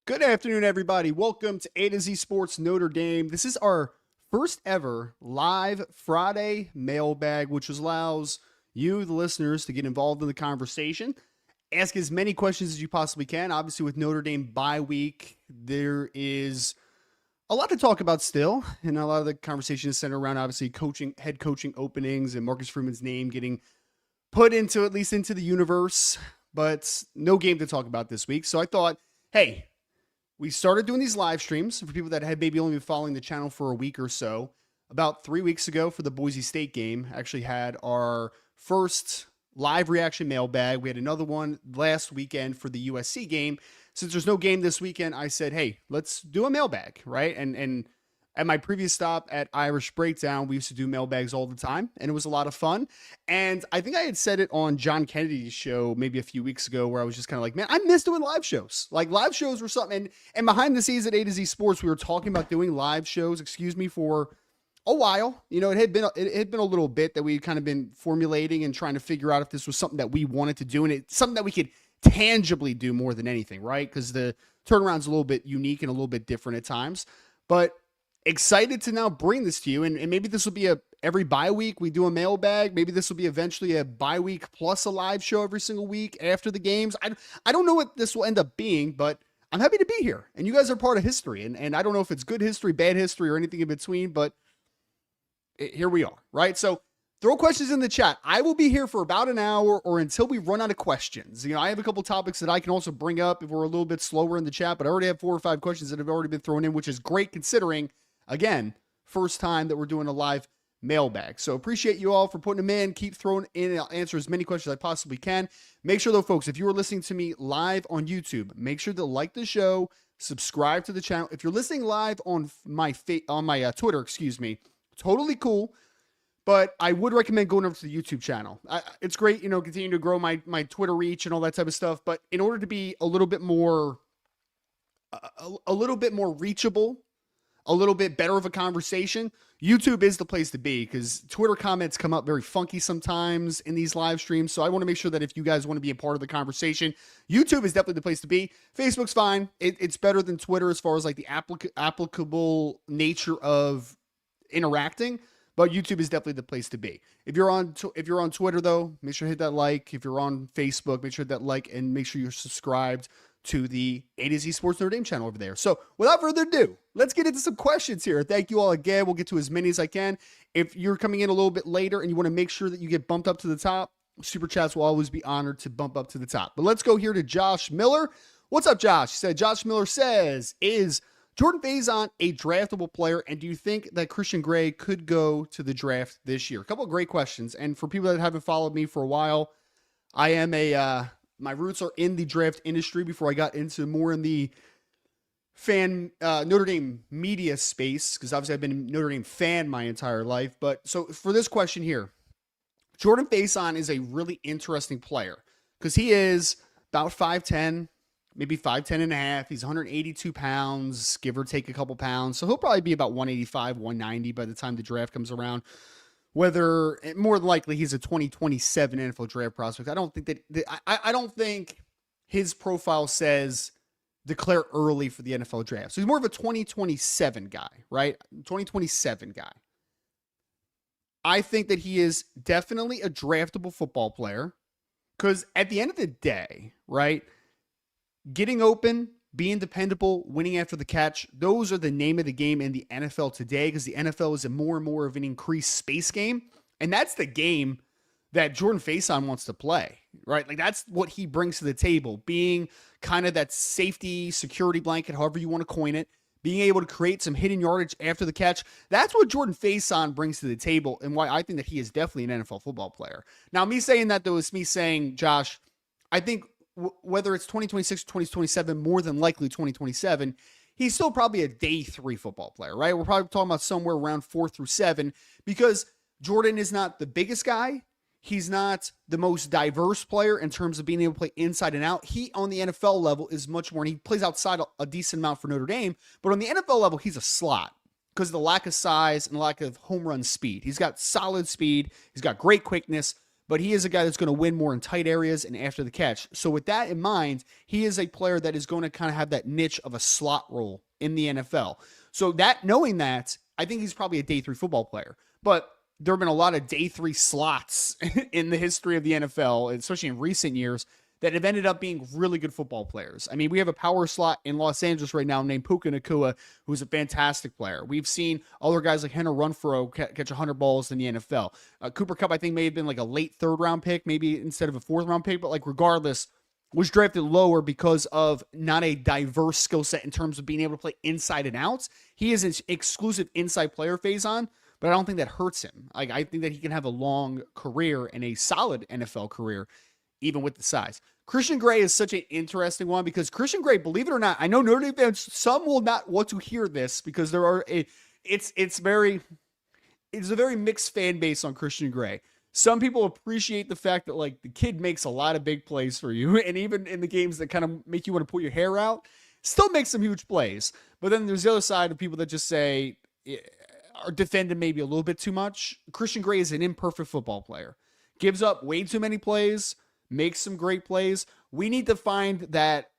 Good afternoon, everybody. Welcome to A to Z Sports Notre Dame. This is our first ever live Friday mailbag, which allows you, the listeners, to get involved in the conversation. Ask as many questions as you possibly can. Obviously, with Notre Dame bye week, there is a lot to talk about still, and a lot of the conversation is centered around obviously head coaching openings, and Marcus Freeman's name getting put into at least into the universe. But no game to talk about this week, so I thought, hey, we started doing these live streams for people that had maybe only been following the channel for a week or so. About 3 weeks ago for the Boise State game, actually had our first live reaction mailbag. We had another one last weekend for the USC game. Since there's no game this weekend, I said, hey, let's do a mailbag, right? And at my previous stop at Irish Breakdown, we used to do mailbags all the time, and it was a lot of fun. And I think I had said it on John Kennedy's show maybe a few weeks ago, where I was just kind of like, man, I miss doing live shows. Like, live shows were something. And behind the scenes at A to Z Sports, we were talking about doing live shows, for a while. You know, it had been a little bit that we had kind of been formulating and trying to figure out if this was something that we wanted to do, and it's something that we could tangibly do more than anything, right? Because the turnaround's a little bit unique and a little bit different at times. But excited to now bring this to you, and maybe this will be every bye week we do a mailbag. Maybe this will be eventually a bye week plus a live show every single week after the games. I don't know what this will end up being, but I'm happy to be here, and you guys are part of history, and I don't know if it's good history, bad history, or anything in between, but here we are, right? So throw questions in the chat. I will be here for about an hour or until we run out of questions. You know, I have a couple topics that I can also bring up if we're a little bit slower in the chat, but I already have 4 or 5 questions that have already been thrown in, which is great considering, again, first time that we're doing a live mailbag. So appreciate you all for putting them in. Keep throwing in, and I'll answer as many questions as I possibly can. Make sure though, folks, if you are listening to me live on YouTube, make sure to like the show, subscribe to the channel. If you're listening live on my Twitter, totally cool. But I would recommend going over to the YouTube channel. It's great, you know, continuing to grow my Twitter reach and all that type of stuff. But in order to be a little bit more reachable, a little bit better of a conversation, YouTube is the place to be, because Twitter comments come up very funky sometimes in these live streams. So I want to make sure that if you guys want to be a part of the conversation, YouTube is definitely the place to be. Facebook's fine. It's better than Twitter as far as like the applicable nature of interacting, but YouTube is definitely the place to be. If you're on Twitter though, make sure to hit that like. If you're on Facebook, make sure to hit that like, and make sure you're subscribed to the A to Z Sports Notre Dame channel over there. So without further ado, let's get into some questions here. Thank you all again. We'll get to as many as I can. If you're coming in a little bit later and you want to make sure that you get bumped up to the top, Super Chats will always be honored to bump up to the top. But let's go here to Josh Miller. What's up, Josh? He said, Josh Miller says, is Jordan Faison a draftable player, and do you think that Christian Gray could go to the draft this year? A couple of great questions. And for people that haven't followed me for a while, I am my roots are in the draft industry before I got into more in the Notre Dame media space, because obviously I've been a Notre Dame fan my entire life. But so for this question here, Jordan Faison is a really interesting player because he is about 5'10", maybe 5'10 and a half. He's 182 pounds, give or take a couple pounds. So he'll probably be about 185, 190 by the time the draft comes around. Whether, more than likely, he's a 2027 NFL draft prospect. I don't think his profile says declare early for the NFL draft. So he's more of a 2027 guy, right? 2027 guy. I think that he is definitely a draftable football player, because at the end of the day, right, getting open, being dependable, winning after the catch, those are the name of the game in the NFL today, because the NFL is a more and more of an increased space game. And that's the game that Jordan Faison wants to play, right? Like, that's what he brings to the table, being kind of that safety security blanket, however you want to coin it, being able to create some hidden yardage after the catch. That's what Jordan Faison brings to the table, and why I think that he is definitely an NFL football player. Now, me saying that, though, is me saying, Josh, I think whether it's 2026 or 2027, more than likely 2027, he's still probably a day 3 football player, right? We're probably talking about somewhere around 4 through 7, because Jordan is not the biggest guy. He's not the most diverse player in terms of being able to play inside and out. He, on the NFL level, is much more, and he plays outside a decent amount for Notre Dame, but on the NFL level, he's a slot because of the lack of size and lack of home run speed. He's got solid speed. He's got great quickness, but he is a guy that's going to win more in tight areas and after the catch. So with that in mind, he is a player that is going to kind of have that niche of a slot role in the NFL. So that, knowing that, I think he's probably a day 3 football player. But there have been a lot of day 3 slots in the history of the NFL, especially in recent years, that have ended up being really good football players. I mean, we have a power slot in Los Angeles right now named Puka Nacua, who's a fantastic player. We've seen other guys like Henry Renfrow catch 100 balls in the NFL. Cooper Kupp, I think, may have been like a late 3rd round pick, maybe instead of a 4th round pick, but like regardless, was drafted lower because of not a diverse skill set in terms of being able to play inside and outs. He is an exclusive inside player phase on, but I don't think that hurts him. Like, I think that he can have a long career and a solid NFL career, even with the size. Christian Gray is such an interesting one because Christian Gray, believe it or not, I know Notre Dame fans, some will not want to hear this because it's a very mixed fan base on Christian Gray. Some people appreciate the fact that like the kid makes a lot of big plays for you, and even in the games that kind of make you want to pull your hair out, still makes some huge plays. But then there's the other side of people that just say, or defend him maybe a little bit too much. Christian Gray is an imperfect football player. Gives up way too many plays, makes some great plays. We need to find that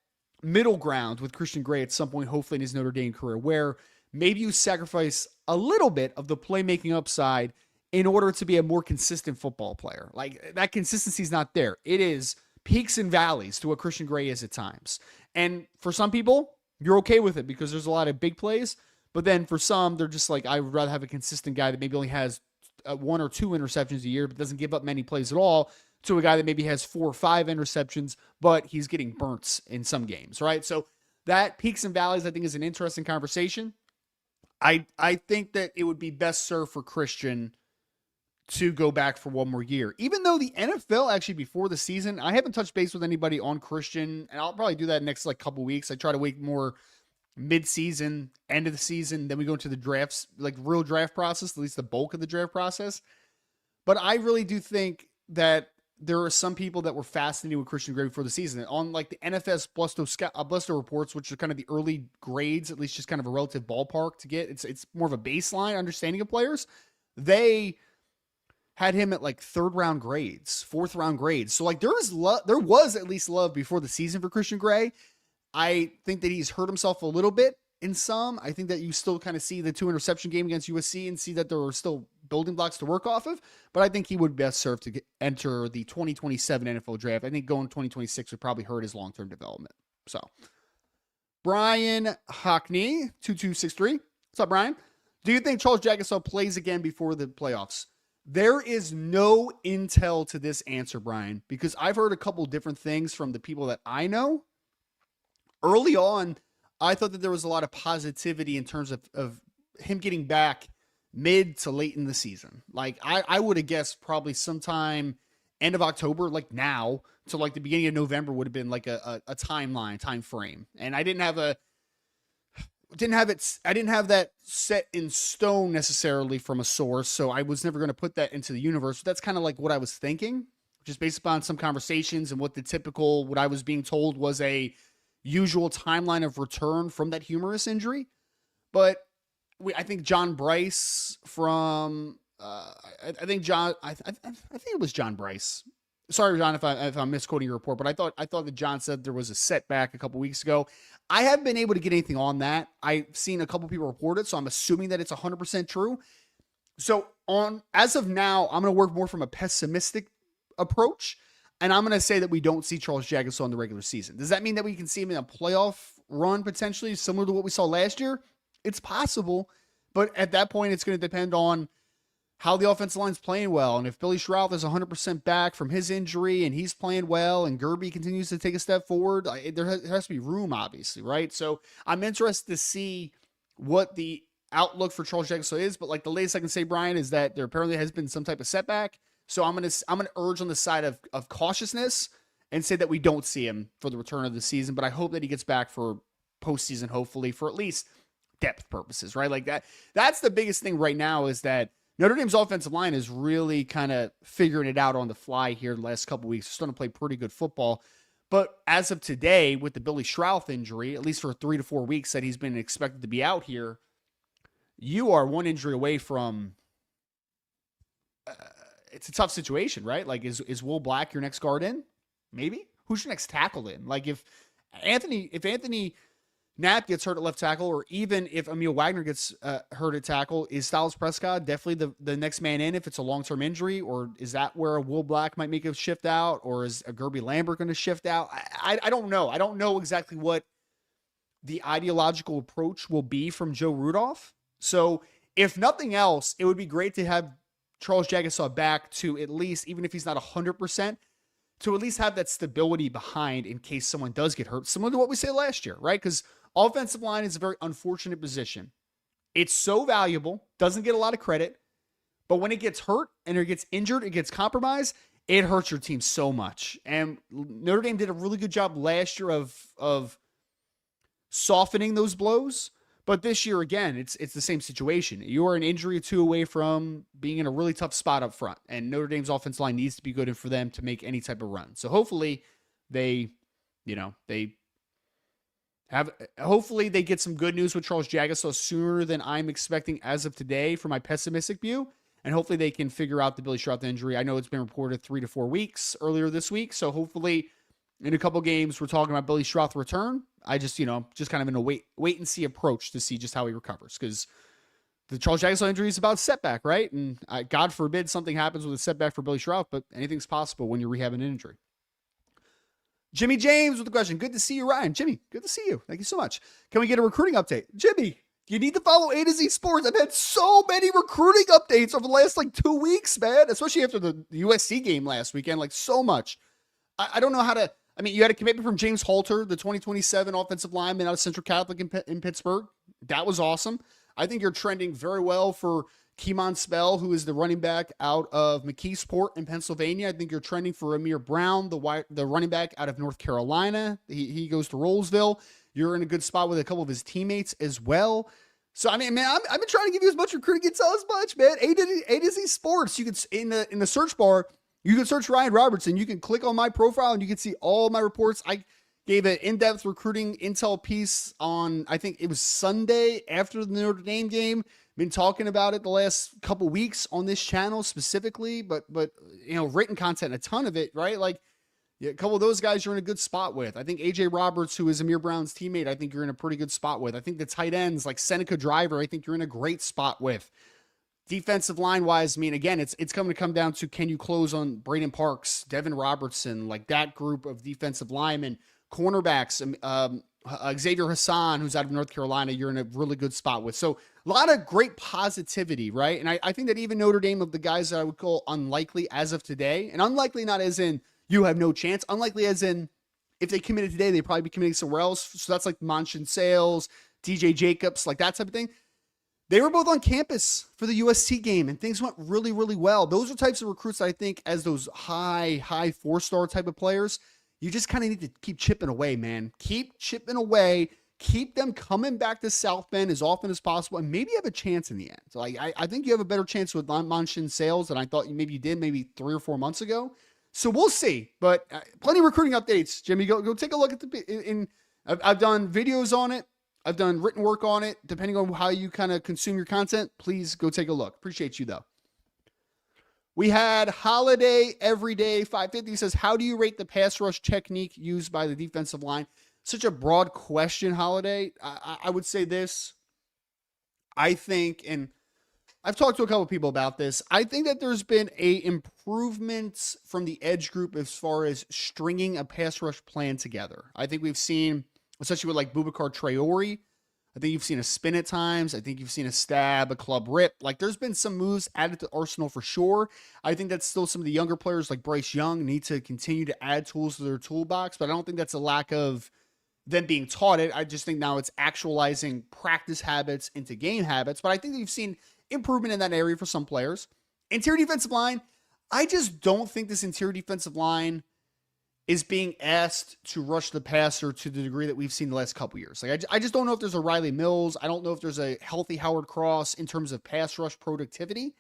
middle ground with Christian Gray at some point, hopefully in his Notre Dame career, where maybe you sacrifice a little bit of the playmaking upside in order to be a more consistent football player. Like, that consistency is not there. It is peaks and valleys to what Christian Gray is at times. And for some people, you're okay with it because there's a lot of big plays. But then for some, they're just like, I would rather have a consistent guy that maybe only has 1 or 2 interceptions a year, but doesn't give up many plays at all, to a guy that maybe has 4 or 5 interceptions, but he's getting burnt in some games, right? So that peaks and valleys, I think, is an interesting conversation. I think that it would be best served for Christian to go back for 1 more year. Even though the NFL actually before the season, I haven't touched base with anybody on Christian, and I'll probably do that next like couple weeks. I try to wait more mid-season, end of the season, then we go into the drafts, like real draft process, at least the bulk of the draft process. But I really do think that there are some people that were fascinated with Christian Gray before the season. On like the NFS Blusto reports, which are kind of the early grades, at least just kind of a relative ballpark to get. It's more of a baseline understanding of players. They had him at like 3rd round grades, 4th round grades. So like there was at least love before the season for Christian Gray. I think that he's hurt himself a little bit in some. I think that you still kind of see the 2 interception game against USC and see that there are still building blocks to work off of. But I think he would best serve to enter the 2027 NFL draft. I think going 2026 would probably hurt his long-term development. So Brian Hockney, 2263. What's up, Brian? Do you think Charles Jagusah plays again before the playoffs? There is no intel to this answer, Brian, because I've heard a couple different things from the people that I know. Early on, I thought that there was a lot of positivity in terms of him getting back mid to late in the season. Like, I would have guessed probably sometime end of October, like now, to like the beginning of November would have been like a time frame. And I didn't have that set in stone necessarily from a source, so I was never going to put that into the universe. But that's kind of like what I was thinking, just based upon some conversations and what I was being told was a usual timeline of return from that humerus injury. But I think John Bryce from I think it was John Bryce. Sorry, John, if I'm misquoting your report, but I thought that John said there was a setback a couple weeks ago. I haven't been able to get anything on that. I've seen a couple people report it, so I'm assuming that it's 100% true. So as of now, I'm going to work more from a pessimistic approach. And I'm going to say that we don't see Charles Jagusah in the regular season. Does that mean that we can see him in a playoff run potentially, similar to what we saw last year? It's possible. But at that point, it's going to depend on how the offensive line's playing well. And if Billy Schroth is 100% back from his injury and he's playing well and Gerby continues to take a step forward, there has to be room, obviously, right? So I'm interested to see what the outlook for Charles Jagusah is. But like the latest I can say, Brian, is that there apparently has been some type of setback. So I'm gonna urge on the side of cautiousness and say that we don't see him for the return of the season, but I hope that he gets back for postseason, hopefully, for at least depth purposes, right? Like that's the biggest thing right now, is that Notre Dame's offensive line is really kind of figuring it out on the fly here the last couple weeks. They're starting to play pretty good football. But as of today, with the Billy Schroth injury, at least for 3 to 4 weeks that he's been expected to be out here, you are one injury away from it's a tough situation, right? Like, is Will Black your next guard in? Maybe. Who's your next tackle in? Like, if Anthony Knapp gets hurt at left tackle, or even if Emil Wagner gets hurt at tackle, is Styles Prescott definitely the next man in if it's a long-term injury? Or is that where a Will Black might make a shift out? Or is a Gerby Lambert going to shift out? I don't know. I don't know exactly what the ideological approach will be from Joe Rudolph. So if nothing else, it would be great to have Charles Jagusah back to at least, even if he's not 100%, to at least have that stability behind in case someone does get hurt, similar to what we said last year, right? Because offensive line is a very unfortunate position. It's so valuable, doesn't get a lot of credit, but when it gets hurt and it gets injured, it gets compromised, it hurts your team so much. And Notre Dame did a really good job last year of softening those blows. But this year, again, it's the same situation. You are an injury or two away from being in a really tough spot up front, and Notre Dame's offensive line needs to be good for them to make any type of run. So hopefully hopefully they get some good news with Charles Jagusah sooner than I'm expecting as of today for my pessimistic view, and hopefully they can figure out the Billy Schrauth injury. I know it's been reported 3 to 4 weeks earlier this week, so hopefully in a couple games we're talking about Billy Schrauth return. I just kind of in a wait and see approach to see just how he recovers, because the Charles Jagusah injury is about setback, right? And God forbid something happens with a setback for Billy Schrauth, but anything's possible when you're rehabbing an injury. Jimmy James with the question. Good to see you, Ryan. Jimmy, good to see you. Thank you so much. Can we get a recruiting update? Jimmy, you need to follow A to Z Sports. I've had so many recruiting updates over the last 2 weeks, man, especially after the USC game last weekend, so much. I don't know how to. I mean, you had a commitment from James Halter, the 2027 offensive lineman out of Central Catholic in Pittsburgh. That was awesome. I think you're trending very well for Keemon Spell, who is the running back out of McKeesport in Pennsylvania. I think you're trending for Amir Brown, the running back out of North Carolina. He goes to Rollsville. You're in a good spot with a couple of his teammates as well. So, I mean, man, I've been trying to give you as much recruiting intel as much, man. A to Z Sports. You can, in the search bar, you can search Ryan Robertson. You can click on my profile and you can see all my reports. I gave an in-depth recruiting intel piece on, I think it was Sunday after the Notre Dame game. Been talking about it the last couple weeks on this channel specifically, but written content, a ton of it, right? A couple of those guys you're in a good spot with. I think AJ Roberts, who is Amir Brown's teammate, I think you're in a pretty good spot with. I think the tight ends like Seneca Driver, I think you're in a great spot with. Defensive line wise, I mean, again, it's going to come down to, can you close on Braden Parks, Devin Robertson, that group of defensive linemen, cornerbacks, Xavier Hassan, who's out of North Carolina, you're in a really good spot with. So a lot of great positivity, right? And I think that even Notre Dame, of the guys that I would call unlikely as of today, and unlikely not as in you have no chance, unlikely as in if they committed today, they'd probably be committing somewhere else. So that's like Manchin Sales, DJ Jacobs, that type of thing. They were both on campus for the USC game, and things went really, really well. Those are types of recruits that I think, as those high 4-star type of players, you just kind of need to keep chipping away, man. Keep chipping away. Keep them coming back to South Bend as often as possible, and maybe have a chance in the end. So I think you have a better chance with Manchin Sales than I thought maybe you did 3 or 4 months ago. So we'll see. But plenty of recruiting updates, Jimmy. Go take a look at I've done videos on it. I've done written work on it. Depending on how you kind of consume your content, please go take a look. Appreciate you, though. We had Holiday Everyday 550 says, how do you rate the pass rush technique used by the defensive line? Such a broad question, Holiday. I would say this. I think, and I've talked to a couple of people about this, I think that there's been a improvement from the edge group as far as stringing a pass rush plan together. I think we've seen, especially with Boubacar Traore, I think you've seen a spin at times. I think you've seen a stab, a club rip. There's been some moves added to Arsenal for sure. I think that's still some of the younger players like Bryce Young need to continue to add tools to their toolbox, but I don't think that's a lack of them being taught it. I just think now it's actualizing practice habits into game habits, but I think that you've seen improvement in that area for some players. Interior defensive line, I just don't think this interior defensive line is being asked to rush the passer to the degree that we've seen the last couple years. I just don't know if there's a Riley Mills. I don't know if there's a healthy Howard Cross in terms of pass rush productivity.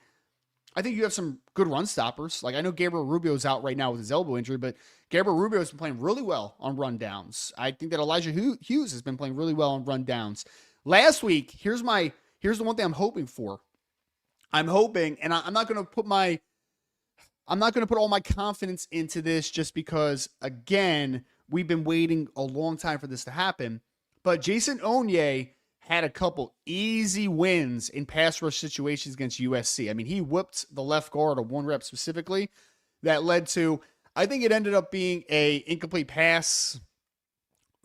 I think you have some good run stoppers. I know Gabriel Rubio's out right now with his elbow injury, but Gabriel Rubio has been playing really well on run downs. I think that Elijah Hughes has been playing really well on run downs. Last week, here's the one thing I'm hoping for. I'm hoping, and I'm not going to put my I'm not going to put all my confidence into this just because, again, we've been waiting a long time for this to happen. But Jason Onye had a couple easy wins in pass rush situations against USC. I mean, he whipped the left guard, a one rep specifically, that led to, I think it ended up being a incomplete pass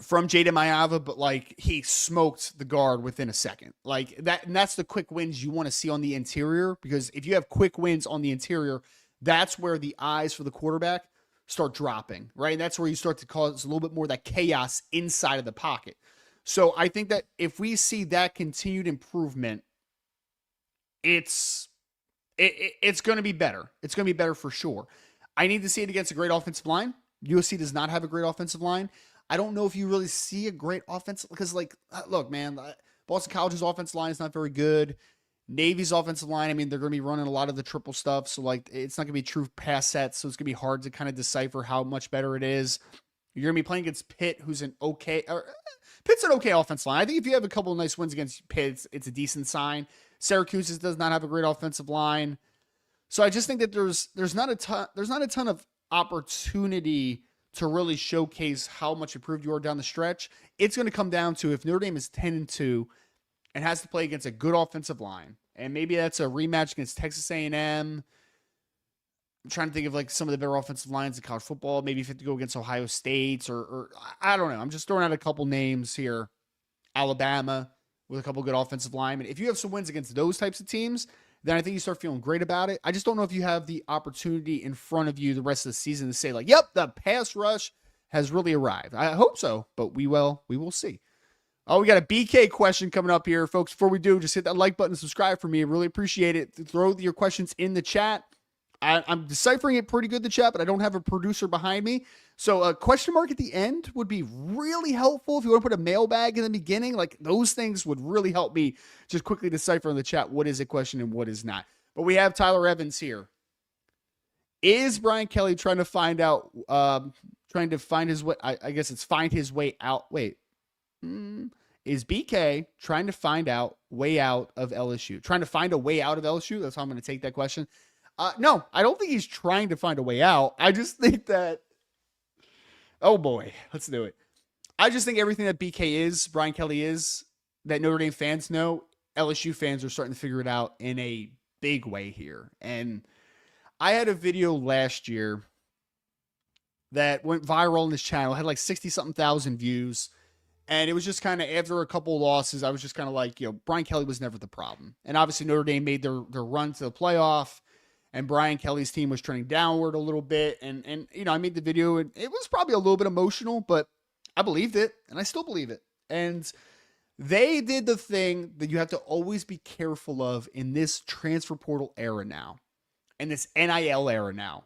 from Jaden Mayava, but like he smoked the guard within a second. Like that, and that's the quick wins you want to see on the interior, because if you have quick wins on the interior, that's where the eyes for the quarterback start dropping, right? And that's where you start to cause a little bit more of that chaos inside of the pocket. So I think that if we see that continued improvement, it's going to be better. It's going to be better for sure. I need to see it against a great offensive line. USC does not have a great offensive line. I don't know if you really see a great offense because, like, look, man, Boston College's offensive line is not very good. Navy's offensive line, I mean, they're going to be running a lot of the triple stuff, so like it's not going to be true pass sets, so it's going to be hard to kind of decipher how much better it is. You're going to be playing against Pitt, who's an okay, or Pitt's an okay offensive line. I think if you have a couple of nice wins against Pitt, it's a decent sign. Syracuse does not have a great offensive line, so I just think that there's not a ton of opportunity to really showcase how much improved you are down the stretch. It's going to come down to if Notre Dame is 10-2 and has to play against a good offensive line, and maybe that's a rematch against Texas A&M. I'm trying to think of like some of the better offensive lines in college football. Maybe if you have to go against Ohio State or I don't know. I'm just throwing out a couple names here. Alabama with a couple good offensive linemen. If you have some wins against those types of teams, then I think you start feeling great about it. I just don't know if you have the opportunity in front of you the rest of the season to say like, yep, the pass rush has really arrived. I hope so, but we will see. Oh, we got a BK question coming up here, folks. Before we do, just hit that like button and subscribe for me. I really appreciate it. Throw your questions in the chat. I'm deciphering it pretty good, the chat, but I don't have a producer behind me. So a question mark at the end would be really helpful. If you want to put a mailbag in the beginning, like those things would really help me just quickly decipher in the chat what is a question and what is not. But we have Tyler Evans here. Is Brian Kelly trying to find out, trying to find his way? I guess it's find his way out. Wait. Is BK trying to find out way out of LSU? Trying to find a way out of LSU? That's how I'm going to take that question. No, I don't think he's trying to find a way out. I just think that, oh boy, let's do it. I just think everything that BK is, Brian Kelly is, that Notre Dame fans know, LSU fans are starting to figure it out in a big way here. And I had a video last year that went viral on this channel, had like 60-something thousand views. And it was just kind of after a couple of losses, I was just kind of like, Brian Kelly was never the problem. And obviously Notre Dame made their run to the playoff, and Brian Kelly's team was trending downward a little bit. And I made the video, and it was probably a little bit emotional, but I believed it, and I still believe it. And they did the thing that you have to always be careful of in this transfer portal era now, and this NIL era now.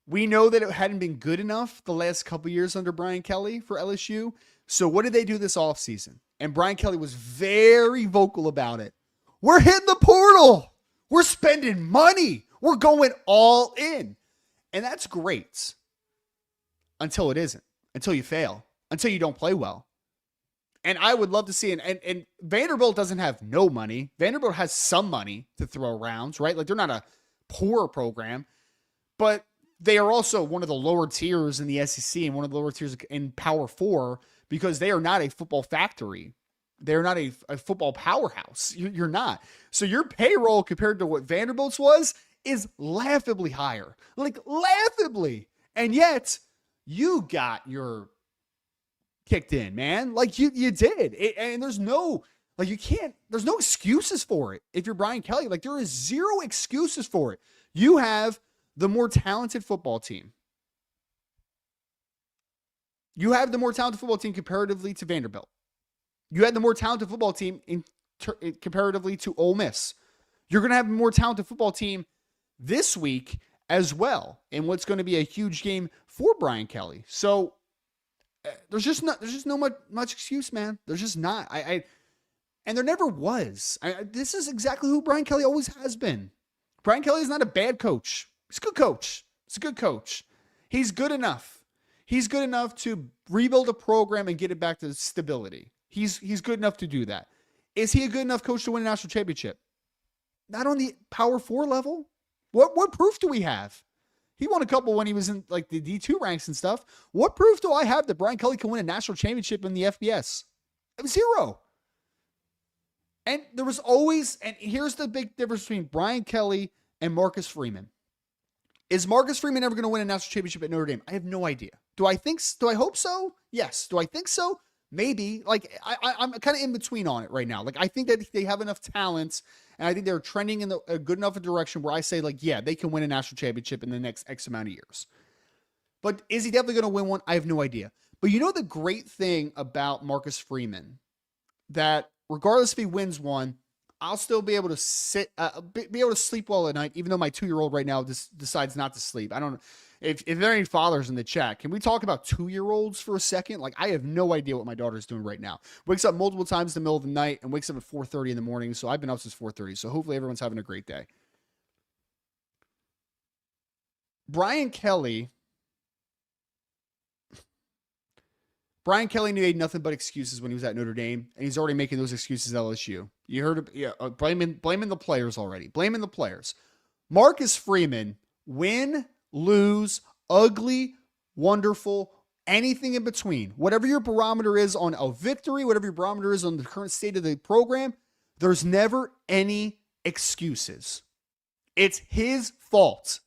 We know that it hadn't been good enough the last couple of years under Brian Kelly for LSU. So what did they do this offseason? And Brian Kelly was very vocal about it. We're hitting the portal. We're spending money. We're going all in. And that's great. Until it isn't. Until you fail. Until you don't play well. And I would love to see, and Vanderbilt doesn't have no money. Vanderbilt has some money to throw around, right? Like they're not a poor program. But they are also one of the lower tiers in the SEC and one of the lower tiers in Power 4 because they are not a football factory. They're not a football powerhouse. You're not. So your payroll compared to what Vanderbilt's was is laughably higher. Like laughably. And yet you got your kicked in, man. Like you did. And there's no, like you can't, there's no excuses for it. If you're Brian Kelly, like there is zero excuses for it. You have the more talented football team. You have the more talented football team comparatively to Vanderbilt. You had the more talented football team comparatively to Ole Miss. You're going to have a more talented football team this week as well in what's going to be a huge game for Brian Kelly. So there's just no much excuse, man. There's just not. And there never was. This is exactly who Brian Kelly always has been. Brian Kelly is not a bad coach. He's a good coach. He's a good coach. He's good enough. He's good enough to rebuild a program and get it back to stability. He's good enough to do that. Is he a good enough coach to win a national championship? Not on the Power 4 level. What proof do we have? He won a couple when he was in like the D2 ranks and stuff. What proof do I have that Brian Kelly can win a national championship in the FBS? Zero. And there was always, and here's the big difference between Brian Kelly and Marcus Freeman. Is Marcus Freeman ever going to win a national championship at Notre Dame? I have no idea. Do I hope so? Yes. Do I think so? Maybe. Like, I'm kind of in between on it right now. Like, I think that they have enough talent, and I think they're trending in a good enough direction where I say, like, yeah, they can win a national championship in the next X amount of years. But is he definitely going to win one? I have no idea. But you know the great thing about Marcus Freeman? That regardless if he wins one, I'll still be able to be able to sleep well at night, even though my 2-year-old right now decides not to sleep. I don't know. If there are any fathers in the chat, can we talk about 2-year-olds for a second? Like, I have no idea what my daughter's doing right now. Wakes up multiple times in the middle of the night and wakes up at 4:30 in the morning. So I've been up since 4:30. So hopefully everyone's having a great day. Brian Kelly made nothing but excuses when he was at Notre Dame, and he's already making those excuses at LSU. You heard it, blaming the players already. Blaming the players. Marcus Freeman, win, lose, ugly, wonderful, anything in between. Whatever your barometer is on a victory, whatever your barometer is on the current state of the program, there's never any excuses. It's his fault.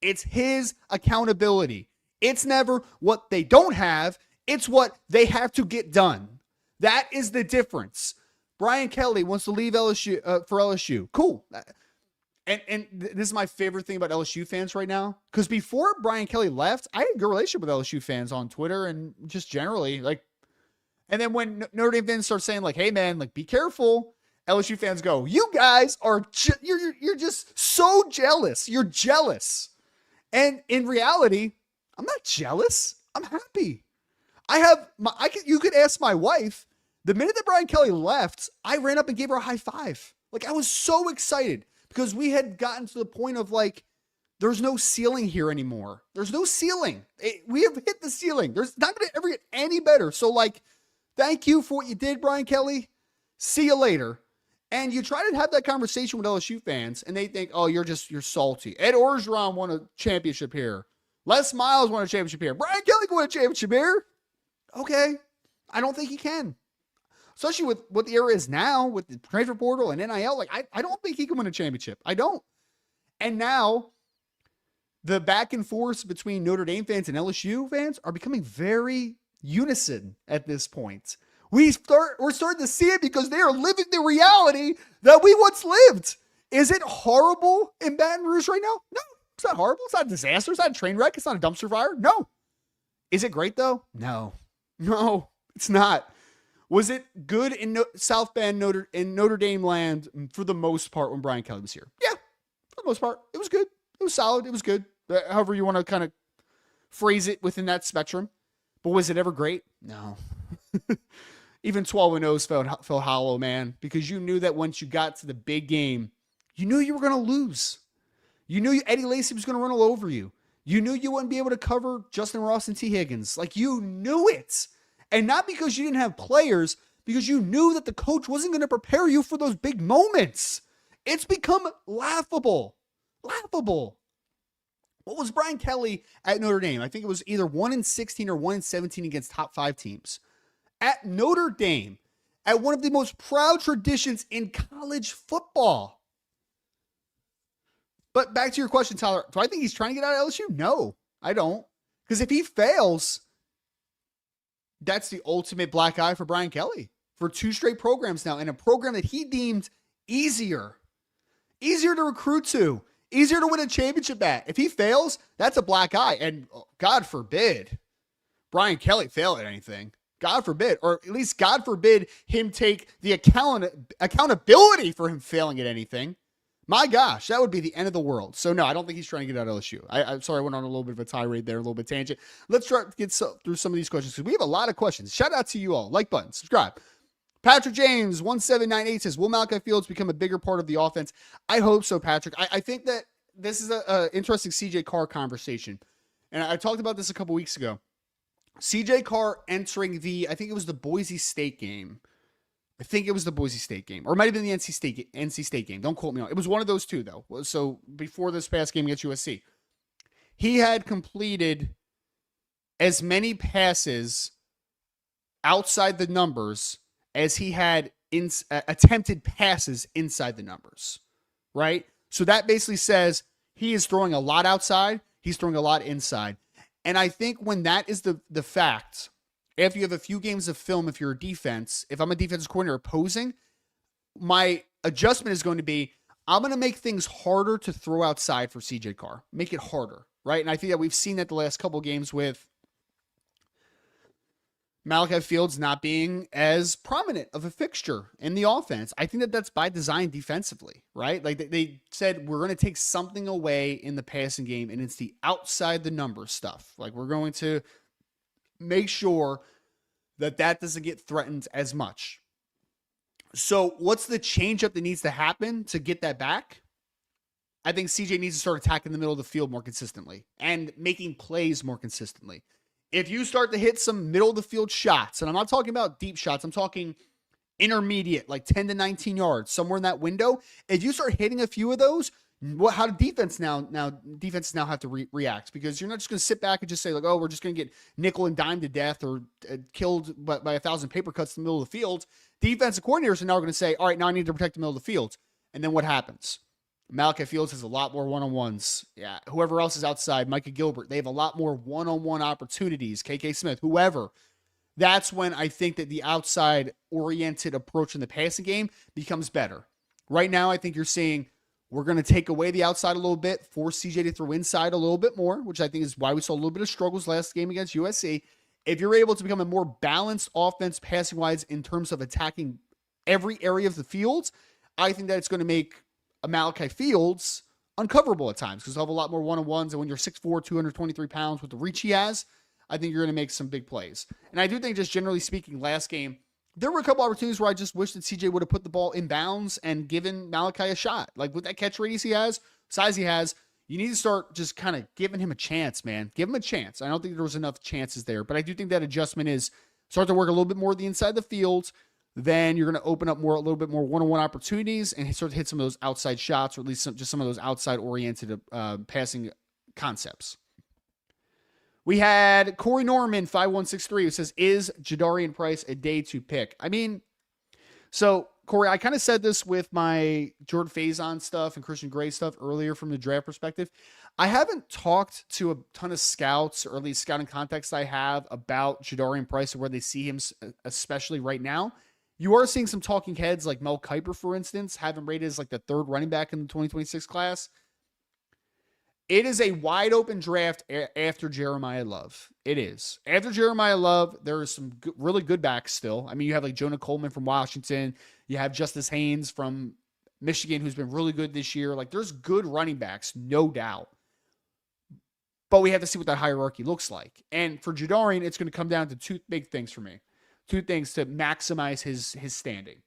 It's his accountability. It's never what they don't have. It's what they have to get done. That is the difference. Brian Kelly wants to leave LSU for LSU. Cool. And this is my favorite thing about LSU fans right now. Because before Brian Kelly left, I had a good relationship with LSU fans on Twitter and just generally. Like, and then when Notre Dame fans start saying, like, hey, man, like, be careful, LSU fans go, you guys are, you're just so jealous. You're jealous. And in reality, I'm not jealous. I'm happy. You could ask my wife, the minute that Brian Kelly left, I ran up and gave her a high five. Like, I was so excited because we had gotten to the point of like, there's no ceiling here anymore. There's no ceiling. We have hit the ceiling. There's not going to ever get any better. So like, thank you for what you did, Brian Kelly. See you later. And you try to have that conversation with LSU fans and they think, oh, you're salty. Ed Orgeron won a championship here. Les Miles won a championship here. Brian Kelly won a championship here. Okay. I don't think he can. Especially with what the era is now with the transfer portal and NIL. Like, I don't think he can win a championship. I don't. And now the back and forth between Notre Dame fans and LSU fans are becoming very unison at this point. We're starting to see it because they are living the reality that we once lived. Is it horrible in Baton Rouge right now? No, it's not horrible. It's not a disaster. It's not a train wreck. It's not a dumpster fire. No. Is it great though? No, it's not. Was it good in South Bend, Notre Dame land for the most part when Brian Kelly was here? Yeah, for the most part. It was good. It was solid. It was good. However you want to kind of phrase it within that spectrum. But was it ever great? No. Even 12-0s felt hollow, man, because you knew that once you got to the big game, you knew you were going to lose. You knew Eddie Lacy was going to run all over you. You knew you wouldn't be able to cover Justin Ross and T. Higgins. Like, you knew it. And not because you didn't have players, because you knew that the coach wasn't going to prepare you for those big moments. It's become laughable. Laughable. What was Brian Kelly at Notre Dame? I think it was either 1-16 or 1-17 against top 5 teams. At Notre Dame, at one of the most proud traditions in college football. But back to your question, Tyler, do I think he's trying to get out of LSU? No, I don't. Because if he fails, that's the ultimate black eye for Brian Kelly for 2 straight programs now, and a program that he deemed easier to recruit to, easier to win a championship at. If he fails, that's a black eye. And God forbid Brian Kelly fail at anything. God forbid, or at least God forbid him take the accountability for him failing at anything. My gosh, that would be the end of the world. So no, I don't think he's trying to get out of LSU. I'm sorry, I went on a little bit of a tirade there, a little bit tangent. Let's try to get through some of these questions because we have a lot of questions. Shout out to you all. Like button, subscribe. Patrick James, 1798 says, will Malachi Fields become a bigger part of the offense? I hope so, Patrick. I think that this is an interesting CJ Carr conversation. And I talked about this a couple weeks ago. CJ Carr entering I think it was the Boise State game. I think it was the Boise State game, or it might have been the NC State game. Don't quote me on it. It was one of those two, though. So before this past game against USC, he had completed as many passes outside the numbers as he had attempted passes inside the numbers, right? So that basically says he is throwing a lot outside, he's throwing a lot inside. And I think when that is the fact, after you have a few games of film, if you're a defense, if I'm a defensive coordinator opposing, my adjustment is going to be, I'm going to make things harder to throw outside for CJ Carr. Make it harder, right? And I think that we've seen that the last couple of games with Malachi Fields not being as prominent of a fixture in the offense. I think that that's by design defensively, right? Like they said, we're going to take something away in the passing game, and it's the outside the numbers stuff. Like we're going to make sure that that doesn't get threatened as much. So what's the changeup that needs to happen to get that back? I think CJ needs to start attacking the middle of the field more consistently and making plays more consistently. If you start to hit some middle of the field shots, and I'm not talking about deep shots, I'm talking intermediate, like 10 to 19 yards, somewhere in that window. If you start hitting a few of those, how do defenses now have to react? Because you're not just going to sit back and just say like, oh, we're just going to get nickel and dime to death or killed by 1,000 paper cuts in the middle of the field. Defensive coordinators are now going to say, all right, now I need to protect the middle of the field. And then what happens? Malachi Fields has a lot more one-on-ones. Yeah, whoever else is outside, Micah Gilbert, they have a lot more one-on-one opportunities. KK Smith, whoever. That's when I think that the outside-oriented approach in the passing game becomes better. Right now, I think you're seeing we're going to take away the outside a little bit, force CJ to throw inside a little bit more, which I think is why we saw a little bit of struggles last game against USC. If you're able to become a more balanced offense passing-wise in terms of attacking every area of the field, I think that it's going to make Malachi Fields uncoverable at times because he'll have a lot more one-on-ones. And when you're 6'4", 223 pounds with the reach he has, I think you're going to make some big plays. And I do think, just generally speaking, last game, there were a couple opportunities where I just wish that CJ would have put the ball in bounds and given Malachi a shot. Like with that catch radius he has, size he has, you need to start just kind of giving him a chance, man. Give him a chance. I don't think there was enough chances there, but I do think that adjustment is start to work a little bit more the inside the field. Then you're going to open up a little bit more one-on-one opportunities and start to hit some of those outside shots, or at least some of those outside-oriented passing concepts. We had Corey Norman, 5163, who says, is Jadarian Price a day to pick? I mean, so, Corey, I kind of said this with my Jordan Faison stuff and Christian Gray stuff earlier from the draft perspective. I haven't talked to a ton of scouts, or at least scouting contacts I have, about Jadarian Price and where they see him, especially right now. You are seeing some talking heads like Mel Kiper, for instance, have him rated as like the third running back in the 2026 class. It is a wide open draft after Jeremiah Love. It is. After Jeremiah Love, there are some really good backs still. I mean, you have like Jonah Coleman from Washington. You have Justice Haynes from Michigan, who's been really good this year. Like, there's good running backs, no doubt. But we have to see what that hierarchy looks like. And for Jadarian, it's going to come down to two big things for me. Two things to maximize his standing.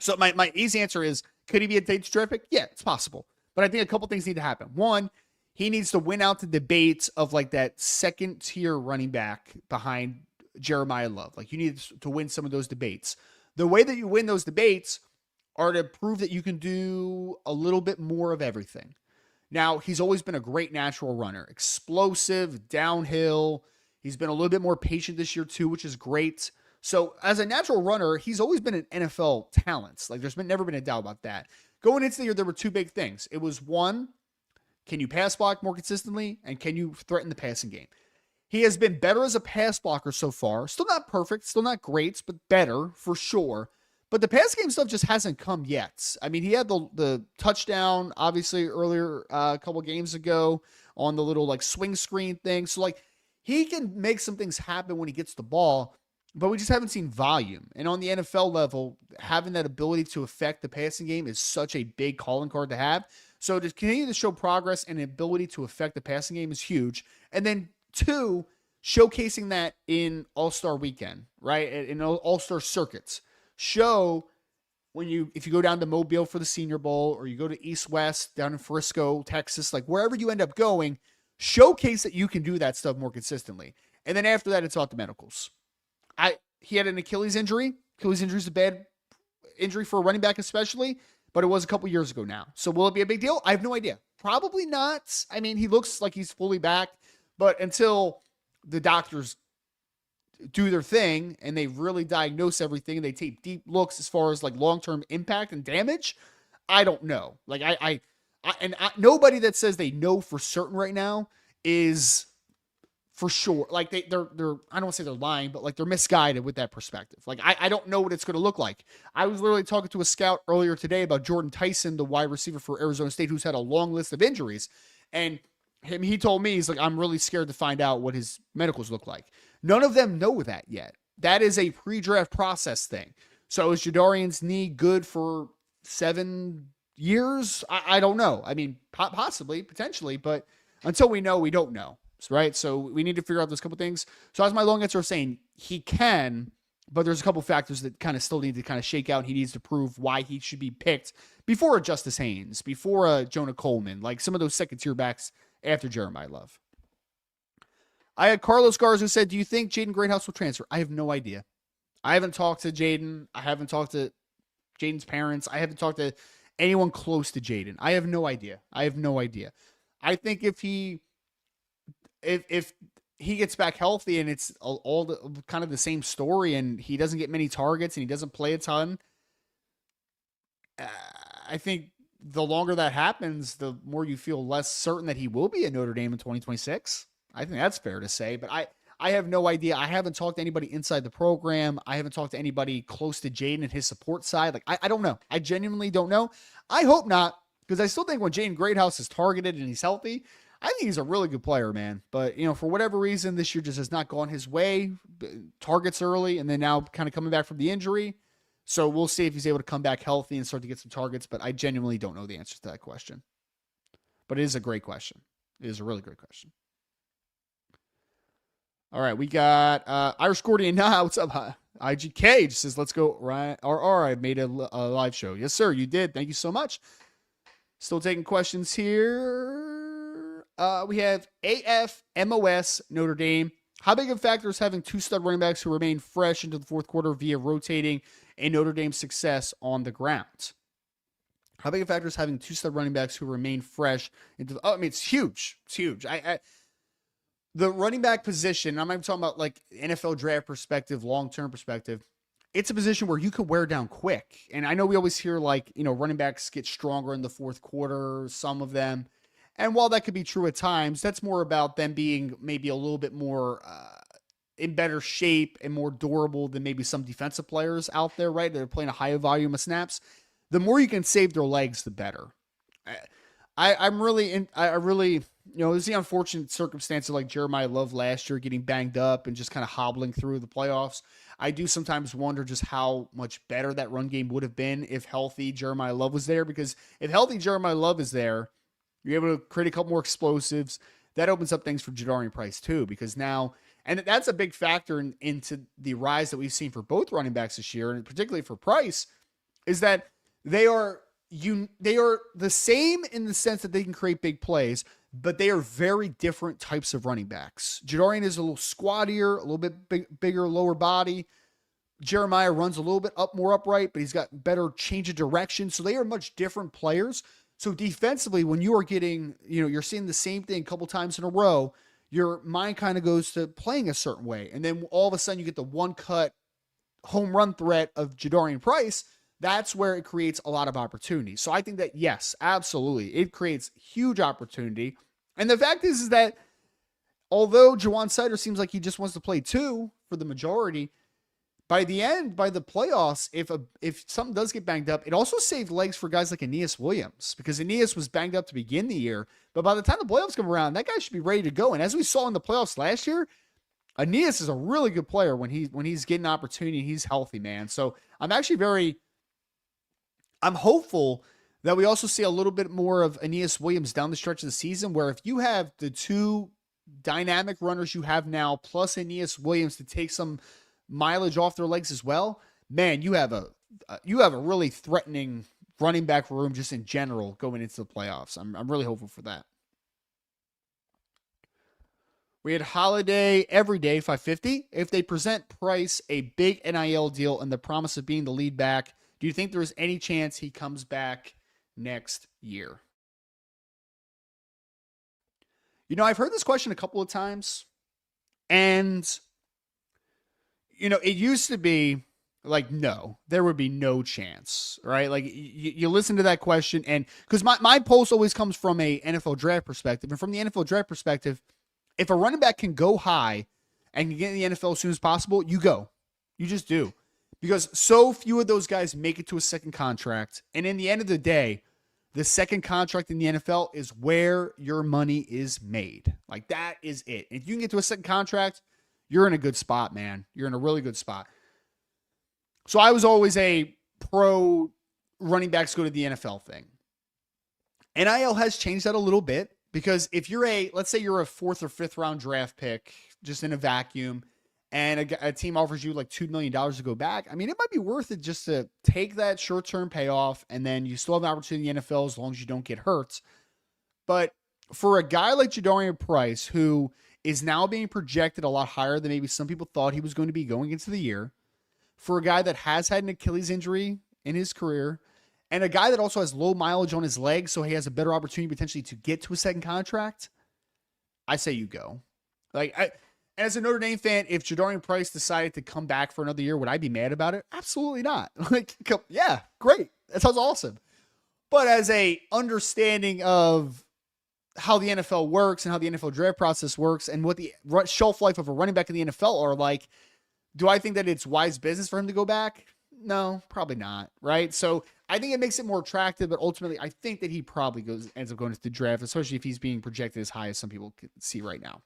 So my easy answer is, could he be a day traffic? Yeah, it's possible. But I think a couple things need to happen. One, he needs to win out the debates of like that second tier running back behind Jeremiah Love. Like, you need to win some of those debates. The way that you win those debates are to prove that you can do a little bit more of everything. Now, he's always been a great natural runner, explosive, downhill. He's been a little bit more patient this year too, which is great. So as a natural runner, he's always been an NFL talent. Like, there's never been a doubt about that. Going into the year, there were two big things. It was one, can you pass block more consistently? And can you threaten the passing game? He has been better as a pass blocker so far. Still not perfect, still not great, but better for sure. But the pass game stuff just hasn't come yet. I mean, he had the touchdown, obviously, earlier a couple games ago on the little like swing screen thing. So like, he can make some things happen when he gets the ball, but we just haven't seen volume. And on the NFL level, having that ability to affect the passing game is such a big calling card to have. So to continue to show progress and ability to affect the passing game is huge. And then two, showcasing that in All-Star weekend, right? In All-Star circuits. Show if you go down to Mobile for the Senior Bowl, or you go to East West down in Frisco, Texas, like wherever you end up going, showcase that you can do that stuff more consistently. And then after that, it's about the medicals. He had an Achilles injury. Achilles injury is a bad injury for a running back especially, but it was a couple years ago now. So will it be a big deal? I have no idea. Probably not. I mean, he looks like he's fully back, but until the doctors do their thing and they really diagnose everything and they take deep looks as far as like long-term impact and damage, I don't know. Like nobody that says they know for certain right now is for sure. Like they're I don't want to say they're lying, but like they're misguided with that perspective. Like I don't know what it's going to look like. I was literally talking to a scout earlier today about Jordan Tyson, the wide receiver for Arizona State, who's had a long list of injuries, and he told me, he's like, I'm really scared to find out what his medicals look like. None of them know that yet. That is a pre-draft process thing. So is Jadarian's knee good for 7 years? I don't know. I mean, possibly, potentially, but until we know, we don't know, right? So we need to figure out those couple things. So as my long answer of saying, he can, but there's a couple factors that kind of still need to kind of shake out. He needs to prove why he should be picked before a Justice Haynes, before a Jonah Coleman, like some of those second-tier backs after Jeremiah Love. I had Carlos Garza who said, do you think Jaden Greathouse will transfer? I have no idea. I haven't talked to Jaden. I haven't talked to Jaden's parents. I haven't talked to anyone close to Jaden. I have no idea. I think if he gets back healthy and it's all the, kind of the same story and he doesn't get many targets and he doesn't play a ton, I think the longer that happens, the more you feel less certain that he will be at Notre Dame in 2026. I think that's fair to say, but I have no idea. I haven't talked to anybody inside the program. I haven't talked to anybody close to Jaden and his support side. Like, I don't know. I genuinely don't know. I hope not, because I still think when Jaden Greathouse is targeted and he's healthy, I think he's a really good player, man. But, for whatever reason, this year just has not gone his way. Targets early and then now kind of coming back from the injury. So we'll see if he's able to come back healthy and start to get some targets, but I genuinely don't know the answer to that question. But it is a great question. It is a really great question. All right, we got Irish Gordian now. What's up? IGK just says, let's go. Right. I made a live show. Yes, sir, you did. Thank you so much. Still taking questions here. We have AFMOS Notre Dame. How big of a factor is having 2 stud running backs who remain fresh into the fourth quarter via rotating a Notre Dame success on the ground? How big a factor is having 2 stud running backs who remain fresh into the, it's huge. It's huge. The running back position, I'm not even talking about like NFL draft perspective, long-term perspective. It's a position where you could wear down quick. And I know we always hear like, running backs get stronger in the fourth quarter, some of them. And while that could be true at times, that's more about them being maybe a little bit more in better shape and more durable than maybe some defensive players out there, right? They're playing a higher volume of snaps. The more you can save their legs, the better. I really, it's the unfortunate circumstance of like Jeremiah Love last year getting banged up and just kind of hobbling through the playoffs. I do sometimes wonder just how much better that run game would have been if healthy Jeremiah Love was there, because if healthy Jeremiah Love is there, you're able to create a couple more explosives. That opens up things for Jadarian Price too, because now, and that's a big factor into the rise that we've seen for both running backs this year, and particularly for Price, is that they are the same in the sense that they can create big plays, but they are very different types of running backs. Jadarian is a little squattier, a little bit bigger lower body. Jeremiah runs a little bit more upright, but he's got better change of direction. So they are much different players. So defensively, when you are getting, you're seeing the same thing a couple times in a row, your mind kind of goes to playing a certain way. And then all of a sudden you get the one cut home run threat of Jadarian Price. That's where it creates a lot of opportunity. So I think that, yes, absolutely, it creates huge opportunity. And the fact is that although Jawan Sider seems like he just wants to play 2 for the majority, by the playoffs, if something does get banged up, it also saved legs for guys like Aeneas Williams, because Aeneas was banged up to begin the year. But by the time the playoffs come around, that guy should be ready to go. And as we saw in the playoffs last year, Aeneas is a really good player when he's getting opportunity and he's healthy, man. So I'm hopeful that we also see a little bit more of Aeneas Williams down the stretch of the season, where if you have the 2 dynamic runners you have now, plus Aeneas Williams to take some mileage off their legs as well, man, you have a really threatening running back room just in general going into the playoffs. I'm really hopeful for that. We had Holiday every day, 550. If they present Price a big NIL deal and the promise of being the lead back, do you think there is any chance he comes back next year? I've heard this question a couple of times, and it used to be like, no, there would be no chance, right? Like you listen to that question, and because my pulse always comes from a NFL draft perspective, and from the NFL draft perspective, if a running back can go high and can get in the NFL as soon as possible, you go. You just do. Because so few of those guys make it to a second contract. And in the end of the day, the second contract in the NFL is where your money is made. Like, that is it. If you can get to a second contract, you're in a good spot, man. You're in a really good spot. So I was always a pro running backs go to the NFL thing. NIL has changed that a little bit. Because if let's say you're a 4th or 5th round draft pick, just in a vacuum, and a team offers you like $2 million to go back, I mean, it might be worth it just to take that short-term payoff, and then you still have an opportunity in the NFL as long as you don't get hurt. But for a guy like Jadarian Price, who is now being projected a lot higher than maybe some people thought he was going to be going into the year, for a guy that has had an Achilles injury in his career, and a guy that also has low mileage on his legs, so he has a better opportunity potentially to get to a second contract, I say you go. As a Notre Dame fan, if Jadarian Price decided to come back for another year, would I be mad about it? Absolutely not. Yeah, great. That sounds awesome. But as a understanding of how the NFL works and how the NFL draft process works and what the shelf life of a running back in the NFL are like, do I think that it's wise business for him to go back? No, probably not, right? So I think it makes it more attractive, but ultimately I think that he probably ends up going to the draft, especially if he's being projected as high as some people can see right now.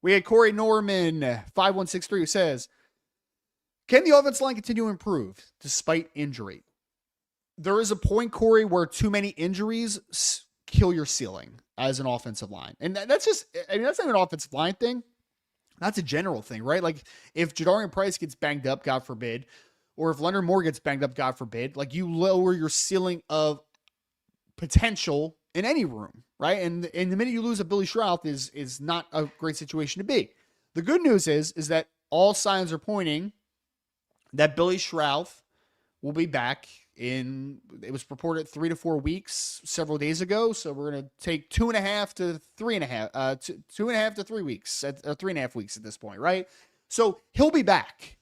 We had Corey Norman, 5163, who says, can the offensive line continue to improve despite injury? There is a point, Corey, where too many injuries kill your ceiling as an offensive line. And that's not an offensive line thing. That's a general thing, right? Like, if Jadarian Price gets banged up, God forbid, or if Leonard Moore gets banged up, God forbid, like, you lower your ceiling of potential in any room, right? And the minute you lose a Billy Schrauth is not a great situation to be. The good news is that all signs are pointing that Billy Schrauth will be back it was reported 3 to 4 weeks several days ago. So we're going to take 2.5 to 3.5, 2.5 to 3 weeks, 3.5 weeks at this point, right? So he'll be back.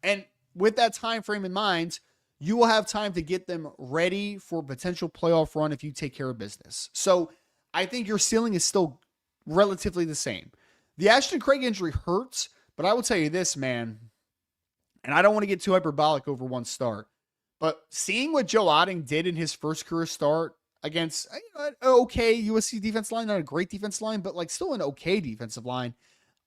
And with that time frame in mind, you will have time to get them ready for potential playoff run if you take care of business. So I think your ceiling is still relatively the same. The Ashton Craig injury hurts, but I will tell you this, man, and I don't want to get too hyperbolic over one start, but seeing what Joe Otting did in his first career start against an okay USC defense line, not a great defense line, but like still an okay defensive line,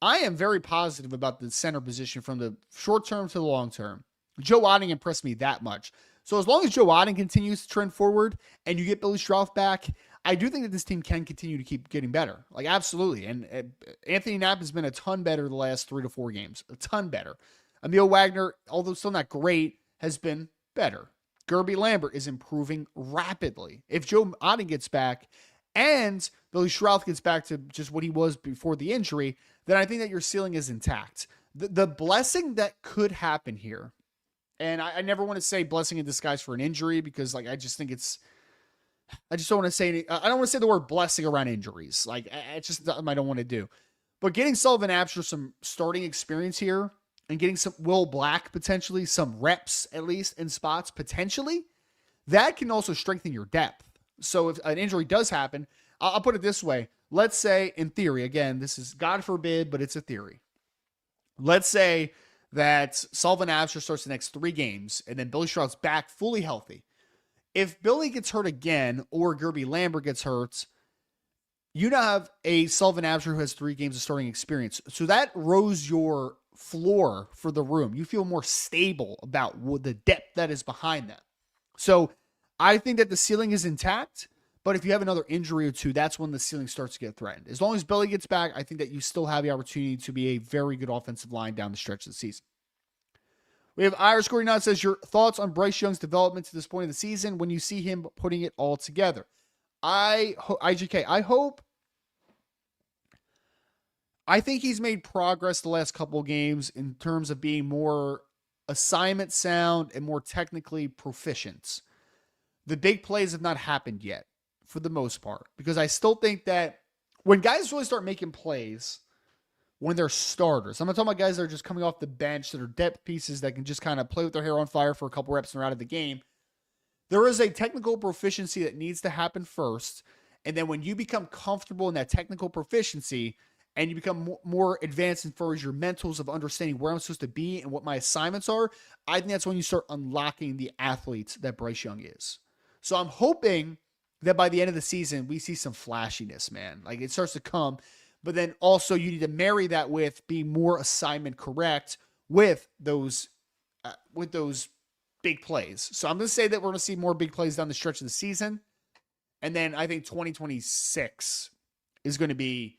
I am very positive about the center position from the short term to the long term. Joe Otting impressed me that much. So as long as Joe Otting continues to trend forward and you get Billy Schrauth back, I do think that this team can continue to keep getting better. Like, absolutely. And Anthony Knapp has been a ton better the last 3 to 4 games. A ton better. Emil Wagner, although still not great, has been better. Gerby Lambert is improving rapidly. If Joe Otting gets back and Billy Schrauth gets back to just what he was before the injury, then I think that your ceiling is intact. The blessing that could happen here, and I never want to say blessing in disguise for an injury because, like, I just don't want to say, I don't want to say the word blessing around injuries. Like, it's just something I don't want to do. But getting Sullivan Absher some starting experience here and getting some Will Black potentially, some reps at least in spots potentially, that can also strengthen your depth. So if an injury does happen, I'll put it this way. Let's say, in theory, again, this is God forbid, but it's a theory. Let's say that Sullivan Absher starts the next 3 games and then Billy Schrauth's back fully healthy. If Billy gets hurt again or Gerby Lambert gets hurt, you now have a Sullivan Absher who has 3 games of starting experience. So that rose your floor for the room. You feel more stable about the depth that is behind them. So I think that the ceiling is intact, but if you have another injury or two, that's when the ceiling starts to get threatened. As long as Billy gets back, I think that you still have the opportunity to be a very good offensive line down the stretch of the season. We have Irish Corey Knott says, your thoughts on Bryce Young's development to this point of the season when you see him putting it all together. IGK, I think he's made progress the last couple of games in terms of being more assignment sound and more technically proficient. The big plays have not happened yet for the most part, because I still think that when guys really start making plays, when they're starters, I'm not talking about guys that are just coming off the bench that are depth pieces that can just kind of play with their hair on fire for a couple reps and are out of the game. There is a technical proficiency that needs to happen first. And then when you become comfortable in that technical proficiency and you become more advanced as far as your mentals of understanding where I'm supposed to be and what my assignments are, I think that's when you start unlocking the athletes that Bryce Young is. So I'm hoping that by the end of the season, we see some flashiness, man. Like it starts to come. But then also you need to marry that with being more assignment correct with those big plays. So I'm going to say that we're going to see more big plays down the stretch of the season. And then I think 2026 is going to be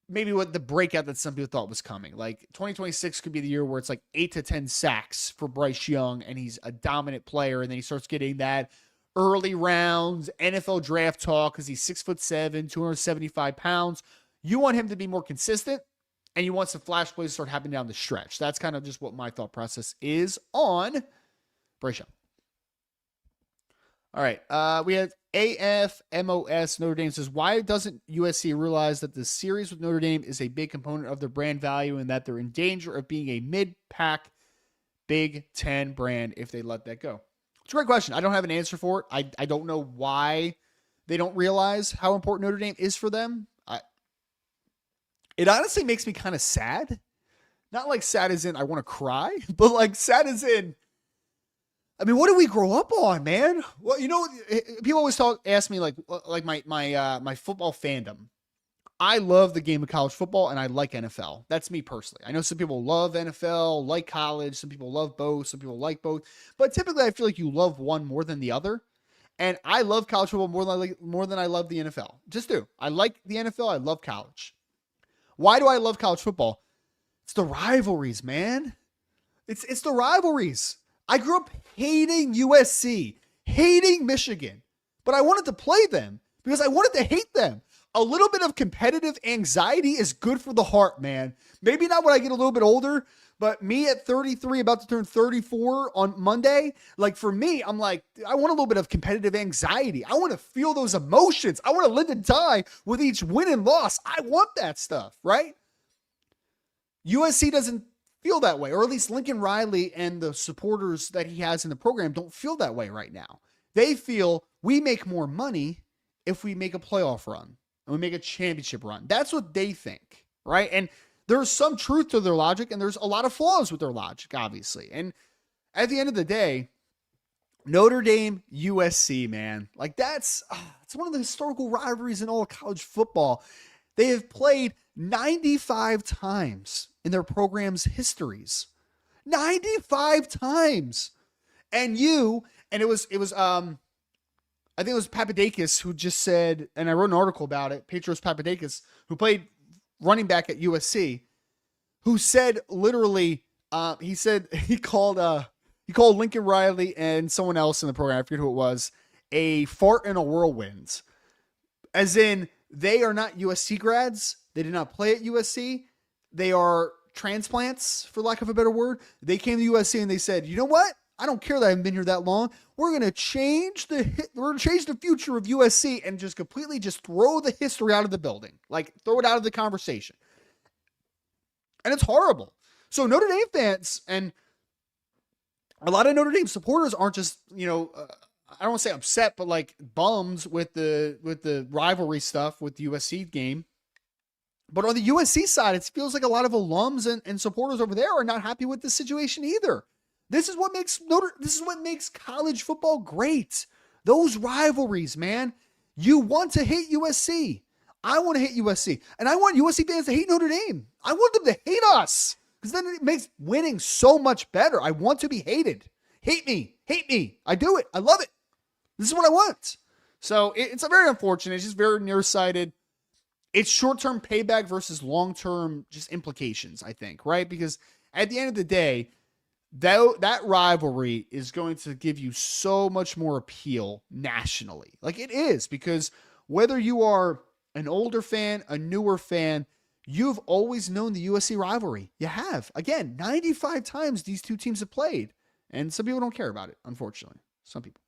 maybe what the breakout that some people thought was coming. Like 2026 could be the year where it's like 8 to 10 sacks for Bryce Young and he's a dominant player. And then he starts getting that early rounds, NFL draft talk because he's 6'7", 275 pounds. You want him to be more consistent and you want some flash plays to start happening down the stretch. That's kind of just what my thought process is on Bryce Young. All right. We had AFMOS Notre Dame says, why doesn't USC realize that the series with Notre Dame is a big component of their brand value and that they're in danger of being a mid-pack Big Ten brand if they let that go? It's a great question. I don't have an answer for it. I don't know why they don't realize how important Notre Dame is for them. It honestly makes me kind of sad. Not like sad as in I want to cry, but like sad as in, I mean, what did we grow up on, man? Well, you know, people always ask me like my football fandom. I love the game of college football and I like NFL. That's me personally. I know some people love NFL, like college. Some people love both. Some people like both. But typically I feel like you love one more than the other. And I love college football more than I love the NFL. Just do. I like the NFL. I love college. Why do I love college football? It's the rivalries, man. It's the rivalries. I grew up hating USC, hating Michigan, but I wanted to play them because I wanted to hate them. A little bit of competitive anxiety is good for the heart, man. Maybe not when I get a little bit older, but me at 33, about to turn 34 on Monday, like for me, I'm like, I want a little bit of competitive anxiety. I want to feel those emotions. I want to live and die with each win and loss. I want that stuff, right? USC doesn't feel that way, or at least Lincoln Riley and the supporters that he has in the program don't feel that way right now. They feel we make more money if we make a playoff run and we make a championship run. That's what they think, right? And there's some truth to their logic, and there's a lot of flaws with their logic, obviously. And at the end of the day, Notre Dame, USC, man, like it's one of the historical rivalries in all of college football. They have played 95 times in their program's histories. 95 times. And it was I think it was Papadakis who just said, and I wrote an article about it, Petros Papadakis, who played running back at USC, who said literally, he called Lincoln Riley and someone else in the program, I forget who it was, a fart in a whirlwind. As in, they are not USC grads. They did not play at USC. They are transplants, for lack of a better word. They came to USC and they said, you know what? I don't care that I haven't been here that long. We're going to change the future of USC and just completely just throw the history out of the building. Like, throw it out of the conversation. And it's horrible. So Notre Dame fans and a lot of Notre Dame supporters aren't just, I don't want to say upset, but like bums with the rivalry stuff with the USC game. But on the USC side, it feels like a lot of alums and supporters over there are not happy with the situation either. This is what makes college football great. Those rivalries, man. You want to hate USC. I want to hate USC. And I want USC fans to hate Notre Dame. I want them to hate us. Because then it makes winning so much better. I want to be hated. Hate me. Hate me. I do it. I love it. This is what I want. So it's a very unfortunate. It's just very nearsighted. It's short-term payback versus long-term just implications, I think, right? Because at the end of the day, that rivalry is going to give you so much more appeal nationally. Like it is, because whether you are an older fan, a newer fan, you've always known the USC rivalry. You have. Again, 95 times these two teams have played. And some people don't care about it, unfortunately. Some people.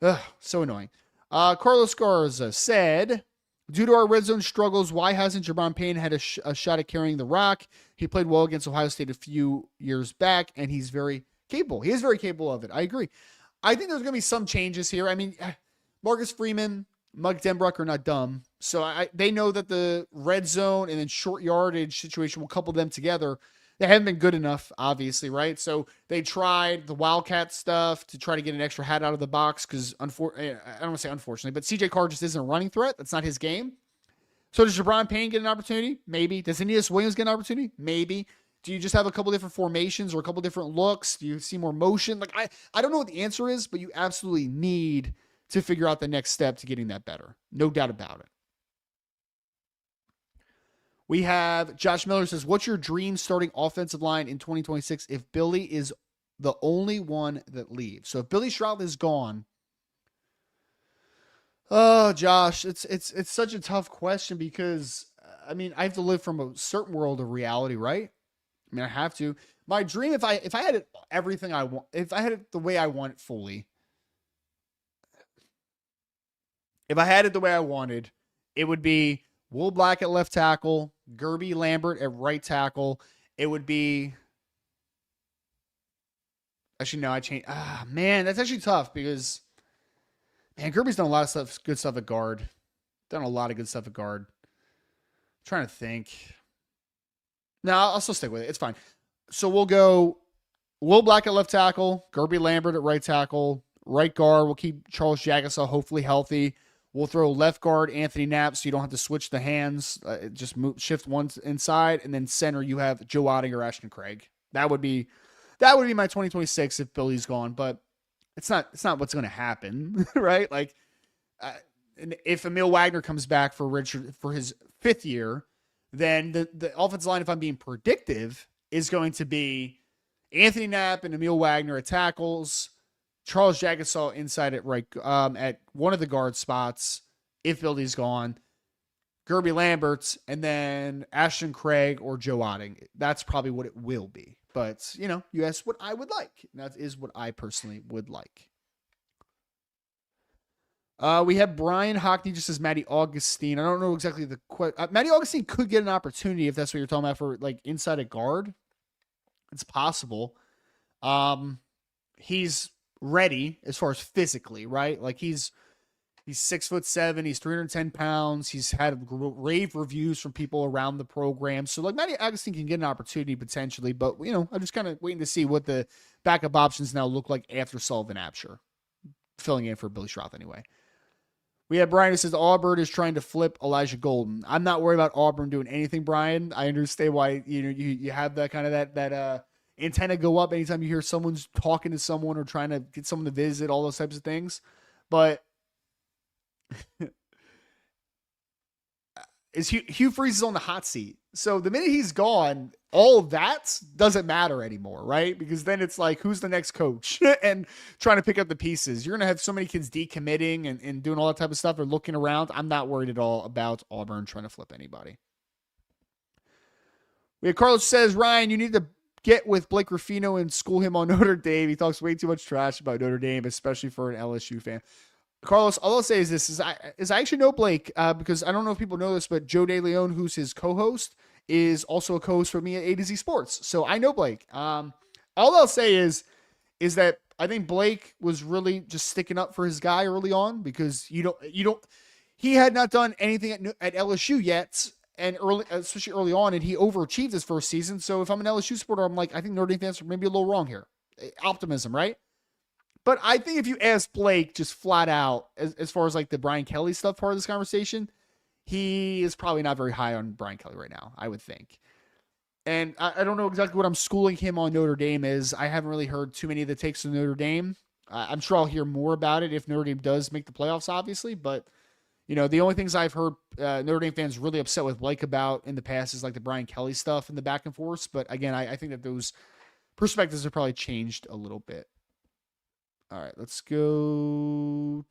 Ugh, so annoying. Carlos Garza said, Due to our red zone struggles, why hasn't Jabron Payne had a shot at carrying the rock? He played well against Ohio State a few years back, and he's very capable. He is very capable of it. I agree. I think there's going to be some changes here. I mean, Marcus Freeman, Mike Denbrock are not dumb. So they know that the red zone and then short yardage situation will couple them together. They haven't been good enough, obviously, right? So they tried the Wildcat stuff to try to get an extra hat out of the box because, I don't want to say unfortunately, but CJ Carr just isn't a running threat. That's not his game. So does Jabron Payne get an opportunity? Maybe. Does Aeneas Williams get an opportunity? Maybe. Do you just have a couple different formations or a couple different looks? Do you see more motion? Like I don't know what the answer is, but you absolutely need to figure out the next step to getting that better. No doubt about it. We have Josh Miller says, what's your dream starting offensive line in 2026 if Billy is the only one that leaves? So if Billy Stroud is gone, oh, Josh, it's such a tough question because, I mean, I have to live from a certain world of reality, right? I mean, I have to. My dream, if I had it everything I want, if I had it the way I want it fully, if I had it the way I wanted, it would be Will Black at left tackle, Gerby Lambert at right tackle. It would be. Actually, no, I changed. Man, that's actually tough because, man, Gerby's done a lot of stuff, good stuff at guard. Done a lot of good stuff at guard. I'm trying to think. No, I'll still stick with it. It's fine. So we'll go Will Black at left tackle, Gerby Lambert at right tackle, right guard. We'll keep Charles Jagusah hopefully healthy. We'll throw left guard Anthony Knapp so you don't have to switch the hands. Just shift one inside, and then center you have Joe Otting or Ashton Craig. That would be my 2026 if Billy's gone, but it's not what's going to happen, right? Like, if Emil Wagner comes back for his 5th year, then the offensive line, if I'm being predictive, is going to be Anthony Knapp and Emil Wagner at tackles, Charles Jagusah inside at right at one of the guard spots if Billy's gone, Gerby Lambert, and then Ashton Craig or Joe Otting. That's probably what it will be. But, you asked what I would like. That is what I personally would like. We have Brian Hockney just says Matty Augustine. I don't know exactly the question. Matty Augustine could get an opportunity if that's what you're talking about for like inside a guard. It's possible. He's ready as far as physically, right? Like he's 6'7", he's 310 pounds. He's had rave reviews from people around the program. So like Matty Augustine can get an opportunity potentially, but I'm just kind of waiting to see what the backup options now look like after Sullivan Absher, filling in for Billy Stroud anyway. We have Brian who says Auburn is trying to flip Elijah Golden. I'm not worried about Auburn doing anything, Brian. I understand why you have that kind of that antenna go up anytime you hear someone's talking to someone or trying to get someone to visit, all those types of things. But Hugh Freeze is on the hot seat. So the minute he's gone, all of that doesn't matter anymore, right? Because then it's like, who's the next coach? And trying to pick up the pieces. You're going to have so many kids decommitting and doing all that type of stuff or looking around. I'm not worried at all about Auburn trying to flip anybody. We have Carlos says, Ryan, you need to get with Blake Ruffino and school him on Notre Dame. He talks way too much trash about Notre Dame, especially for an LSU fan. Carlos, all I'll say is this: I actually know Blake because I don't know if people know this, but Joe DeLeon, who's his co-host, is also a co-host for me at A to Z Sports. So I know Blake. All I'll say is that I think Blake was really just sticking up for his guy early on because he had not done anything at LSU yet, and especially early on, and he overachieved his first season. So if I'm an LSU supporter, I'm like, I think Notre Dame fans are maybe a little wrong here. Optimism, right? But I think if you ask Blake just flat out, as far as like the Brian Kelly stuff part of this conversation, he is probably not very high on Brian Kelly right now, I would think. And I don't know exactly what I'm schooling him on Notre Dame is. I haven't really heard too many of the takes of Notre Dame. I'm sure I'll hear more about it if Notre Dame does make the playoffs, obviously. But, the only things I've heard Notre Dame fans really upset with Blake about in the past is like the Brian Kelly stuff and the back and forth. But again, I think that those perspectives have probably changed a little bit. All right, let's go.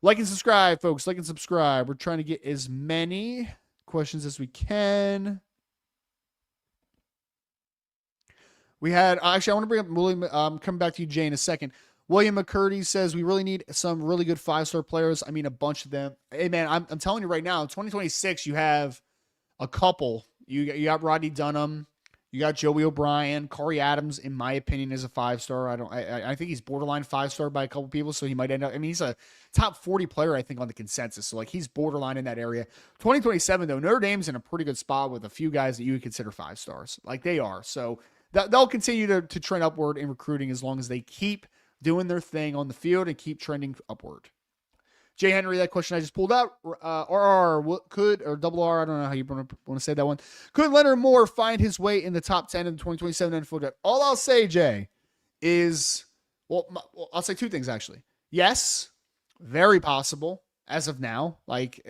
Like and subscribe, folks. Like and subscribe. We're trying to get as many questions as we can. We had, actually, I want to bring up William, coming back to you, Jay, in a second. William McCurdy says we really need some really good 5-star players. I mean, a bunch of them. Hey, man, I'm telling you right now, in 2026, you have a couple. You got Rodney Dunham. You got Joey O'Brien. Corey Adams, in my opinion, is a 5-star. I think he's borderline 5-star by a couple people, so he might end up. I mean, he's a top 40 player, I think, on the consensus. So, like, he's borderline in that area. 2027, though, Notre Dame's in a pretty good spot with a few guys that you would consider 5-stars. Like, they are. So, they'll continue to trend upward in recruiting as long as they keep doing their thing on the field and keep trending upward. Jay Henry, that question I just pulled out. RR could, or double R, I don't know how you want to say that one. Could Leonard Moore find his way in the top 10 of the 2027 NFL draft? All I'll say, Jay, is, well, I'll say two things, actually. Yes, very possible as of now, like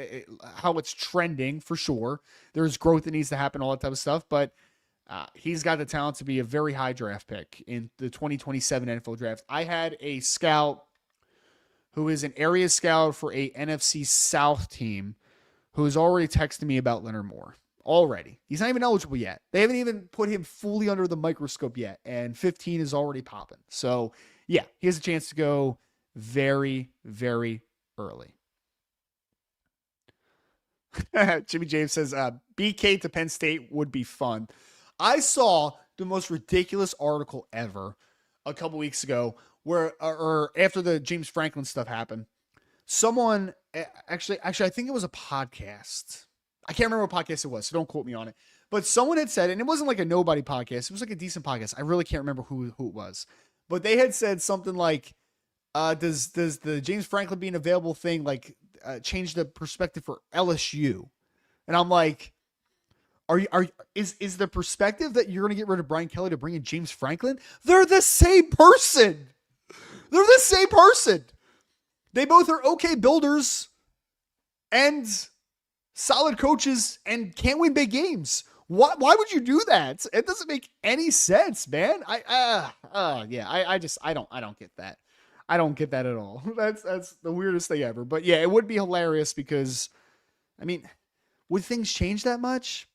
how it's trending for sure. There's growth that needs to happen, all that type of stuff, but he's got the talent to be a very high draft pick in the 2027 NFL draft. I had a scout who is an area scout for a NFC South team who has already texted me about Leonard Moore. Already. He's not even eligible yet. They haven't even put him fully under the microscope yet, and 15 is already popping. So, yeah, he has a chance to go very, very early. Jimmy James says, BK to Penn State would be fun. I saw the most ridiculous article ever a couple weeks ago where, or after the James Franklin stuff happened, someone actually, I think it was a podcast. I can't remember what podcast it was, so don't quote me on it. But someone had said, and it wasn't like a nobody podcast. It was like a decent podcast. I really can't remember who it was. But they had said something like, does the James Franklin being available thing like change the perspective for LSU? And I'm like, is the perspective that you're going to get rid of Brian Kelly to bring in James Franklin? They're the same person. They're the same person. They both are okay builders and solid coaches and can't win big games. Why would you do that? It doesn't make any sense, man. I don't get that. I don't get that at all. That's the weirdest thing ever. But yeah, it would be hilarious because, I mean, would things change that much?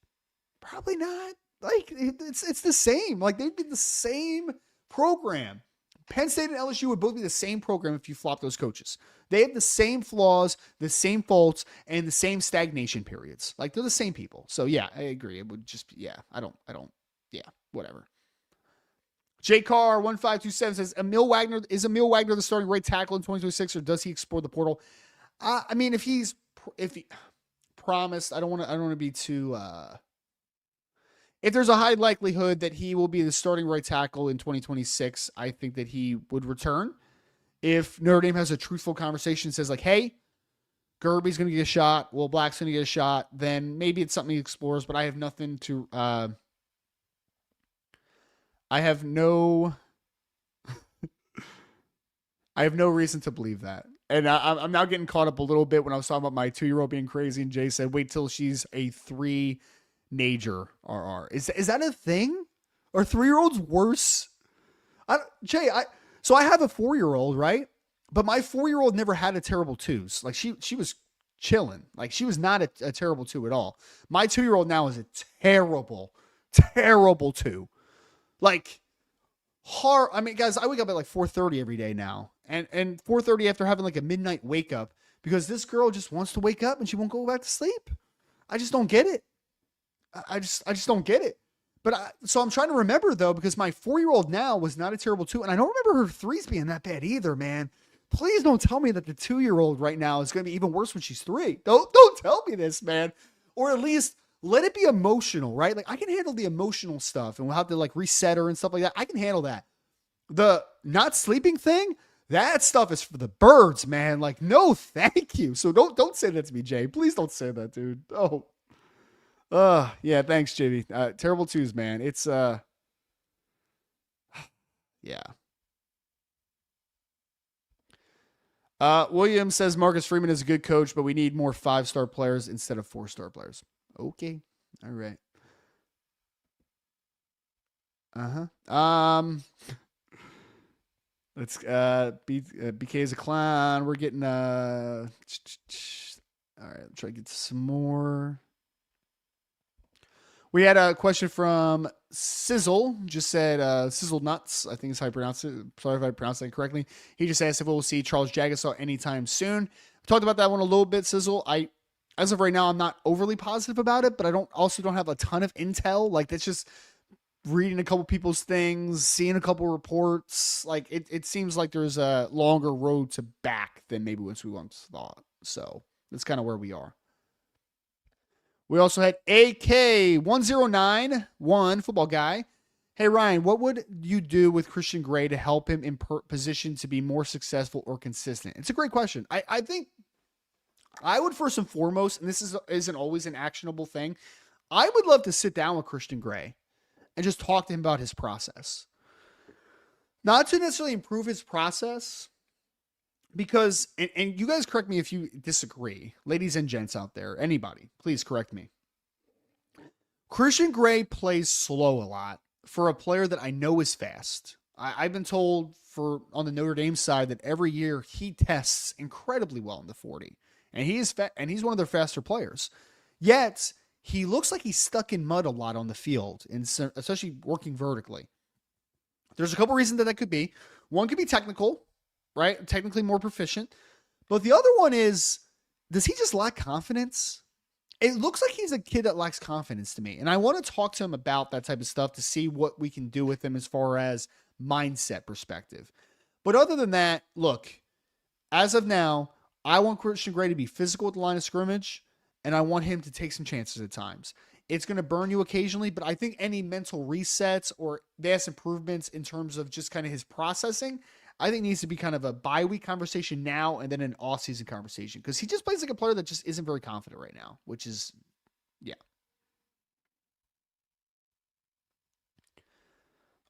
Probably not. Like it's the same. Like they'd be the same program. Penn State and LSU would both be the same program if you flop those coaches. They have the same flaws, the same faults, and the same stagnation periods. Like they're the same people. So yeah, I agree. It would just be, yeah, whatever. J Carr 1527 says Emil Wagner the starting right tackle in 2026, or does he explore the portal? I mean, if he promised, I don't want to be too. If there's a high likelihood that he will be the starting right tackle in 2026, I think that he would return. If Notre Dame has a truthful conversation and says like, hey, Gerby's going to get a shot, Will Black's going to get a shot, then maybe it's something he explores, but I have nothing to, I have no reason to believe that. And I'm now getting caught up a little bit when I was talking about my 2-year-old being crazy, and Jay said, wait till she's a 3 Nager RR. Is that a thing? Are 3-year-olds worse? So I have a 4-year-old, right? But my 4-year-old never had a terrible 2s. Like she was chilling. Like she was not a terrible 2 at all. My 2-year-old now is a terrible 2. Like hard. I mean, guys, I wake up at like 4:30 every day now. And 4:30 after having like a midnight wake up because this girl just wants to wake up and she won't go back to sleep. I just don't get it. I just don't get it. But so I'm trying to remember though, because my 4-year-old now was not a terrible 2. And I don't remember her 3s being that bad either, man. Please don't tell me that the 2-year-old right now is going to be even worse when she's 3. Don't tell me this, man. Or at least let it be emotional, right? Like I can handle the emotional stuff and we'll have to like reset her and stuff like that. I can handle that. The not sleeping thing, that stuff is for the birds, man. Like, no, thank you. So don't say that to me, Jay. Please don't say that, dude. Oh. Yeah, thanks, JV. Terrible 2s, man. It's yeah. William says Marcus Freeman is a good coach, but we need more 5-star players instead of 4-star players. Okay. All right. Let's BK is a clown. We're getting all right, try to get some more. We had a question from Sizzle. Just said Sizzle Nuts. I think is how I pronounce it. Sorry if I pronounced that incorrectly. He just asked if we'll see Charles Jagasaw anytime soon. We talked about that one a little bit, Sizzle. As of right now, I'm not overly positive about it, but I don't have a ton of intel. Like that's just reading a couple people's things, seeing a couple reports. Like it seems like there's a longer road to back than maybe what we once thought. So that's kind of where we are. We also had AK1091 football guy. Hey Ryan, what would you do with Christian Gray to help him in position to be more successful or consistent? It's a great question. I think I would first and foremost, and this isn't always an actionable thing, I would love to sit down with Christian Gray and just talk to him about his process. Not to necessarily improve his process, because, and you guys correct me if you disagree, ladies and gents out there, anybody, please correct me. Christian Gray plays slow a lot for a player that I know is fast. I've been told on the Notre Dame side that every year he tests incredibly well in the 40, and he's one of their faster players. Yet he looks like he's stuck in mud a lot on the field, and especially working vertically. There's a couple reasons that could be. One could be technical, right? Technically more proficient. But the other one is, does he just lack confidence? It looks like he's a kid that lacks confidence to me. And I want to talk to him about that type of stuff to see what we can do with him as far as mindset perspective. But other than that, look, as of now, I want Christian Gray to be physical at the line of scrimmage, and I want him to take some chances at times. It's going to burn you occasionally, but I think any mental resets or vast improvements in terms of just kind of his processing, I think needs to be kind of a bye-week conversation now and then an off-season conversation, because he just plays like a player that just isn't very confident right now, which is, yeah.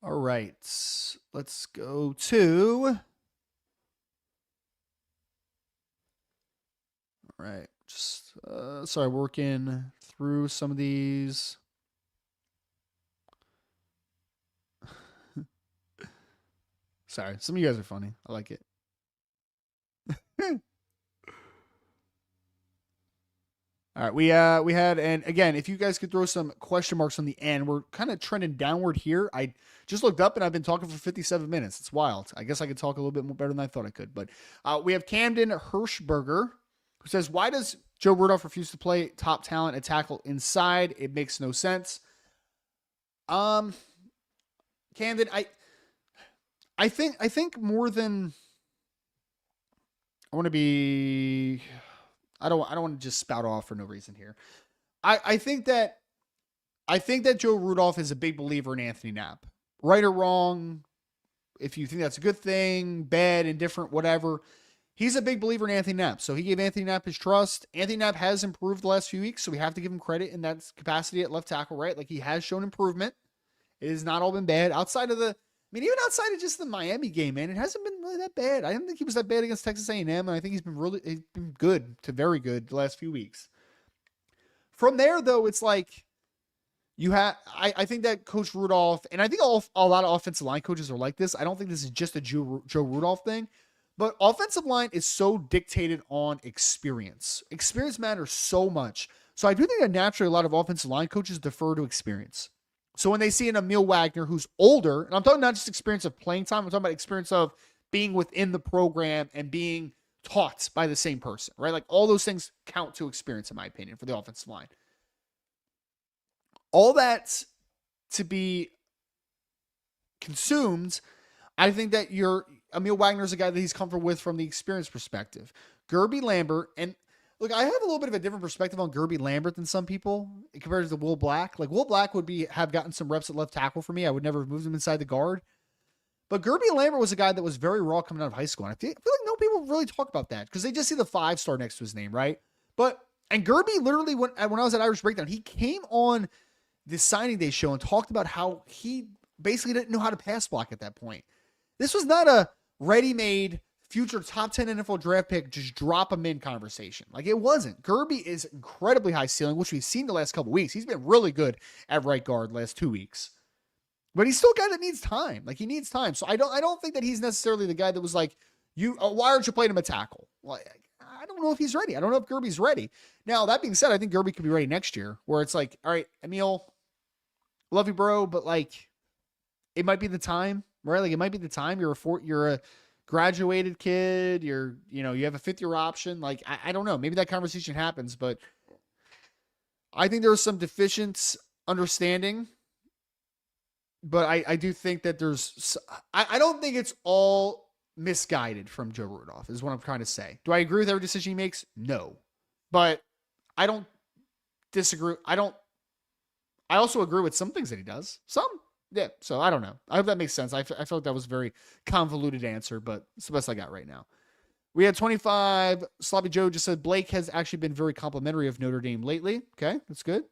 All right, let's go to, all right, just, sorry, working through some of these. Sorry, some of you guys are funny. I like it. All right, we had, and again, if you guys could throw some question marks on the end, we're kind of trending downward here. I just looked up and I've been talking for 57 minutes. It's wild. I guess I could talk a little bit more better than I thought I could. But we have Camden Hirschberger, who says, "Why does Joe Rudolph refuse to play top talent at tackle inside? It makes no sense." Camden, I think more than I want to be. I don't want to just spout off for no reason here. I think that Joe Rudolph is a big believer in Anthony Knapp. Right or wrong, if you think that's a good thing, bad, indifferent, whatever, he's a big believer in Anthony Knapp. So he gave Anthony Knapp his trust. Anthony Knapp has improved the last few weeks, so we have to give him credit in that capacity at left tackle, right? Like, he has shown improvement. It has not all been bad. Even outside of just the Miami game, man, it hasn't been really that bad. I didn't think he was that bad against Texas A&M, and I think he's been good to very good the last few weeks. From there, though, it's like I think that Coach Rudolph, and I think a lot of offensive line coaches are like this. I don't think this is just a Joe Rudolph thing, but offensive line is so dictated on experience. Experience matters so much. So I do think that naturally a lot of offensive line coaches defer to experience. So when they see an Emil Wagner who's older, and I'm talking not just experience of playing time, I'm talking about experience of being within the program and being taught by the same person, right? Like, all those things count to experience, in my opinion, for the offensive line. All that to be consumed, I think that Emil Wagner is a guy that he's comfortable with from the experience perspective. Gerby Lambert, and look, I have a little bit of a different perspective on Gerby Lambert than some people compared to Will Black. Like, Will Black would have gotten some reps at left tackle for me. I would never have moved him inside the guard. But Gerby Lambert was a guy that was very raw coming out of high school. And I feel like no people really talk about that because they just see the 5-star next to his name, right? And Gerby literally, when I was at Irish Breakdown, he came on the signing day show and talked about how he basically didn't know how to pass block at that point. This was not a ready-made future top 10 NFL draft pick, just drop him in conversation. Like, it wasn't. Gerby is incredibly high ceiling, which we've seen the last couple weeks. He's been really good at right guard the last 2 weeks. But he's still a guy that needs time. Like, he needs time. So I don't think that he's necessarily the guy that was like, why aren't you playing him a tackle? Like, I don't know if he's ready. I don't know if Gerby's ready. Now, that being said, I think Gerby could be ready next year, where it's like, all right, Emil, love you, bro, but like, it might be the time, right? Like, it might be the time. You're a graduated kid. You have a fifth year option. Like, I don't know. Maybe that conversation happens, but I think there was some deficient understanding. But I do think that I don't think it's all misguided from Joe Rudolph, is what I'm trying to say. Do I agree with every decision he makes? No. But I don't disagree. I also agree with some things that he does. Some. Yeah. So I don't know. I hope that makes sense. I felt like that was a very convoluted answer, but it's the best I got right now. We had 25. Sloppy Joe just said Blake has actually been very complimentary of Notre Dame lately. Okay. That's good.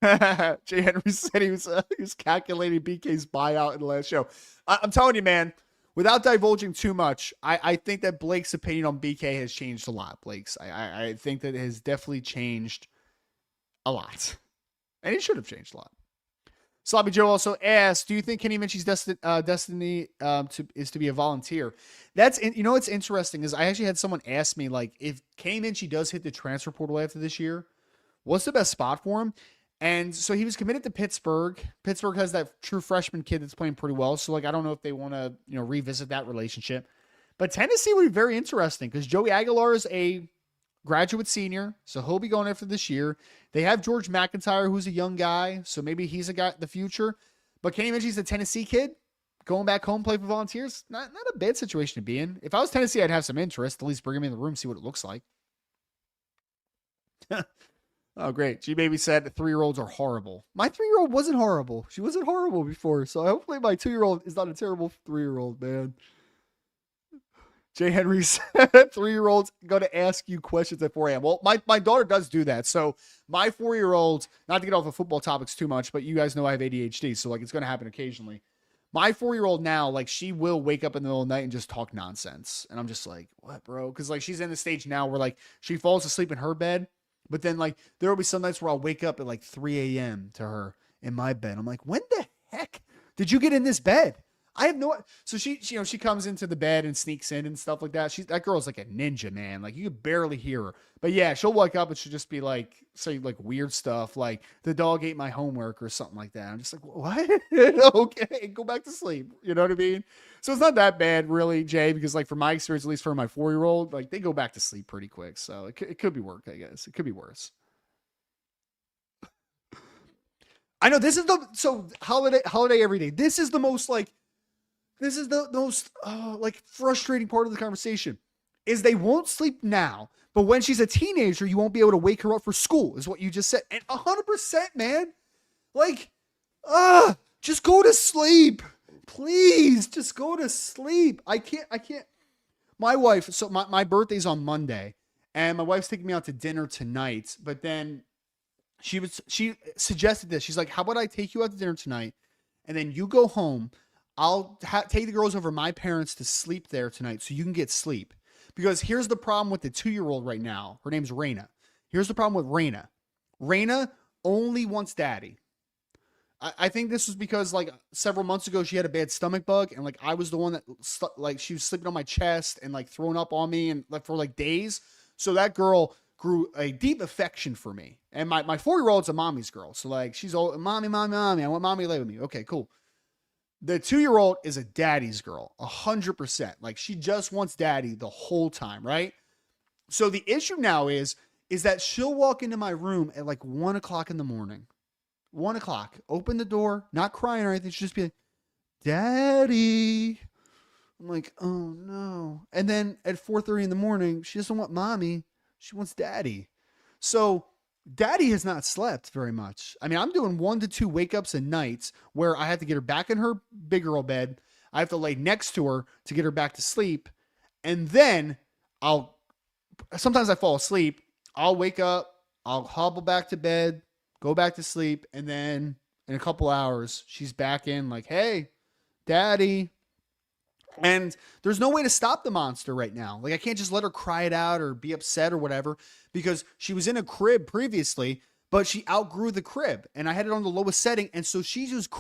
Jay Henry said he was calculating BK's buyout in the last show. I'm telling you, man, without divulging too much, I think that Blake's opinion on BK has changed a lot. I think that it has definitely changed a lot. And it should have changed a lot. Sloppy Joe also asked, do you think Kenny Minchie's destiny is to be a volunteer? What's interesting is I actually had someone ask me, like, if Kenny Minchie does hit the transfer portal after this year, what's the best spot for him? And so he was committed to Pittsburgh. Pittsburgh has that true freshman kid that's playing pretty well. So, like, I don't know if they want to, revisit that relationship. But Tennessee would be very interesting because Joey Aguilar is a graduate senior, so he'll be going after this year. They have George McIntyre, who's a young guy, so maybe he's a guy the future. But Kenny Minchie's a Tennessee kid going back home, play for Volunteers. Not a bad situation to be in. If I was Tennessee, I'd have some interest. At least bring him in the room, see what it looks like. Oh, great. G-Baby said 3-year-olds are horrible. My 3-year-old wasn't horrible. She wasn't horrible before, so hopefully my 2-year-old is not a terrible 3-year-old, man. Jay Henry said 3-year-olds going to ask you questions at 4 a.m. Well, my daughter does do that. So my 4-year-old, not to get off of football topics too much, but you guys know I have ADHD, so like it's going to happen occasionally. My 4-year-old now, like, she will wake up in the middle of the night and just talk nonsense. And I'm just like, what, bro? Because like she's in the stage now where like she falls asleep in her bed. But then, like, there will be some nights where I'll wake up at, like, 3 a.m. to her in my bed. I'm like, when the heck did you get in this bed? I have no... So she comes into the bed and sneaks in and stuff like that. That girl's like a ninja, man. Like, you could barely hear her. But, yeah, she'll wake up and she'll just be, like, say, like, weird stuff. Like, the dog ate my homework or something like that. I'm just like, what? Okay, go back to sleep. You know what I mean? So it's not that bad, really, Jay, because, like, from my experience, at least for my 4-year-old, like, they go back to sleep pretty quick. So it could be worse, I guess. It could be worse. I know this is holiday every day. This is the most, like, frustrating part of the conversation is they won't sleep now, but when she's a teenager, you won't be able to wake her up for school, is what you just said. And 100%, man. Like, just go to sleep. Please, just go to sleep. I can't. My wife, so my birthday's on Monday, and my wife's taking me out to dinner tonight, but then she suggested this. She's like, how about I take you out to dinner tonight, and then you go home. I'll take the girls over my parents to sleep there tonight so you can get sleep. Because here's the problem with the 2-year-old right now. Her name's Raina. Here's the problem with Raina. Raina only wants daddy. I think this was because, like, several months ago, she had a bad stomach bug, and, like, I was the one that, like, she was sleeping on my chest and, like, throwing up on me and, like, for, like, days. So that girl grew a deep affection for me. And my 4-year-old's a mommy's girl. So, like, she's all, mommy. I want mommy to lay with me. Okay, cool. The 2-year-old is a daddy's girl, 100%. Like, she just wants daddy the whole time, right? So the issue now is that she'll walk into my room at, like, 1 o'clock in the morning. 1 o'clock, open the door, not crying or anything. She'll just be like, daddy. I'm like, oh no. And then at 4:30 in the morning, she doesn't want mommy. She wants daddy. So daddy has not slept very much. I mean, I'm doing 1 to 2 wake ups a night where I have to get her back in her big girl bed. I have to lay next to her to get her back to sleep. And then sometimes I fall asleep. I'll wake up. I'll hobble back to bed, go back to sleep. And then in a couple hours, she's back in like, hey, daddy. And there's no way to stop the monster right now. Like, I can't just let her cry it out or be upset or whatever, because she was in a crib previously, but she outgrew the crib and I had it on the lowest setting. And so she just,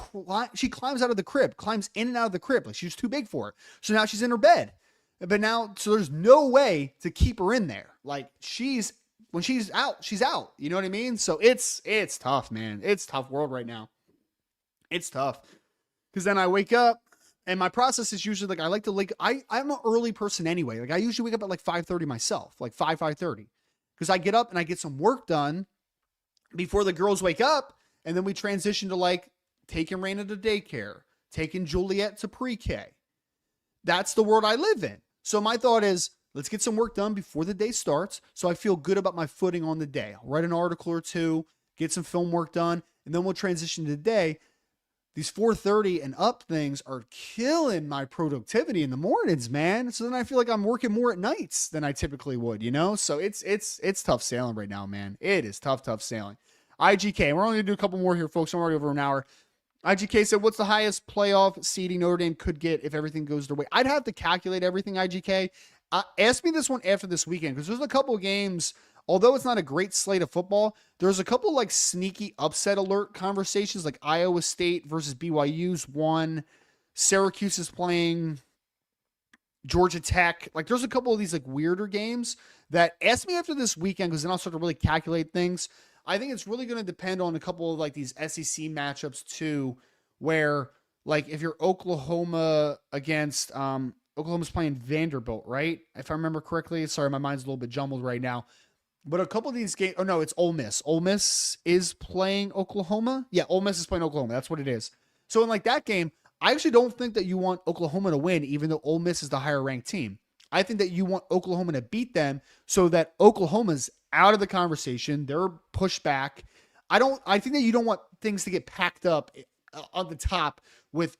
she climbs out of the crib, climbs in and out of the crib. Like, she was too big for it. So now she's in her bed, but now, so there's no way to keep her in there. Like, she's when she's out, she's out. You know what I mean? So it's tough, man. It's tough world right now. It's tough. Because then I wake up and my process is usually like I like to like I'm an early person anyway. Like I usually wake up at like 5:30 myself, like 5:30. Because I get up and I get some work done before the girls wake up, and then we transition to like taking Raina to daycare, taking Juliet to pre-K. That's the world I live in. So my thought is, let's get some work done before the day starts so I feel good about my footing on the day. I'll write an article or two, get some film work done, and then we'll transition to the day. These 4:30 and up things are killing my productivity in the mornings, man. So then I feel like I'm working more at nights than I typically would, you know? So it's tough sailing right now, man. It is tough sailing. IGK, we're only gonna do a couple more here, folks. I'm already over an hour. IGK said, what's the highest playoff seeding Notre Dame could get if everything goes their way? I'd have to calculate everything, IGK. Ask me this one after this weekend, because there's a couple of games, although it's not a great slate of football, there's a couple like sneaky upset alert conversations, like Iowa State versus BYU's one. Syracuse is playing Georgia Tech. Like there's a couple of these like weirder games that ask me after this weekend, because then I'll start to really calculate things. I think it's really going to depend on a couple of like these SEC matchups too, where like if you're Oklahoma against Oklahoma's playing Vanderbilt, right? If I remember correctly. Sorry, my mind's a little bit jumbled right now. But a couple of these games, oh no, it's Ole Miss. Ole Miss is playing Oklahoma. Yeah, Ole Miss is playing Oklahoma. That's what it is. So in like that game, I actually don't think that you want Oklahoma to win, even though Ole Miss is the higher ranked team. I think that you want Oklahoma to beat them so that Oklahoma's out of the conversation. They're pushed back. I think that you don't want things to get packed up on the top with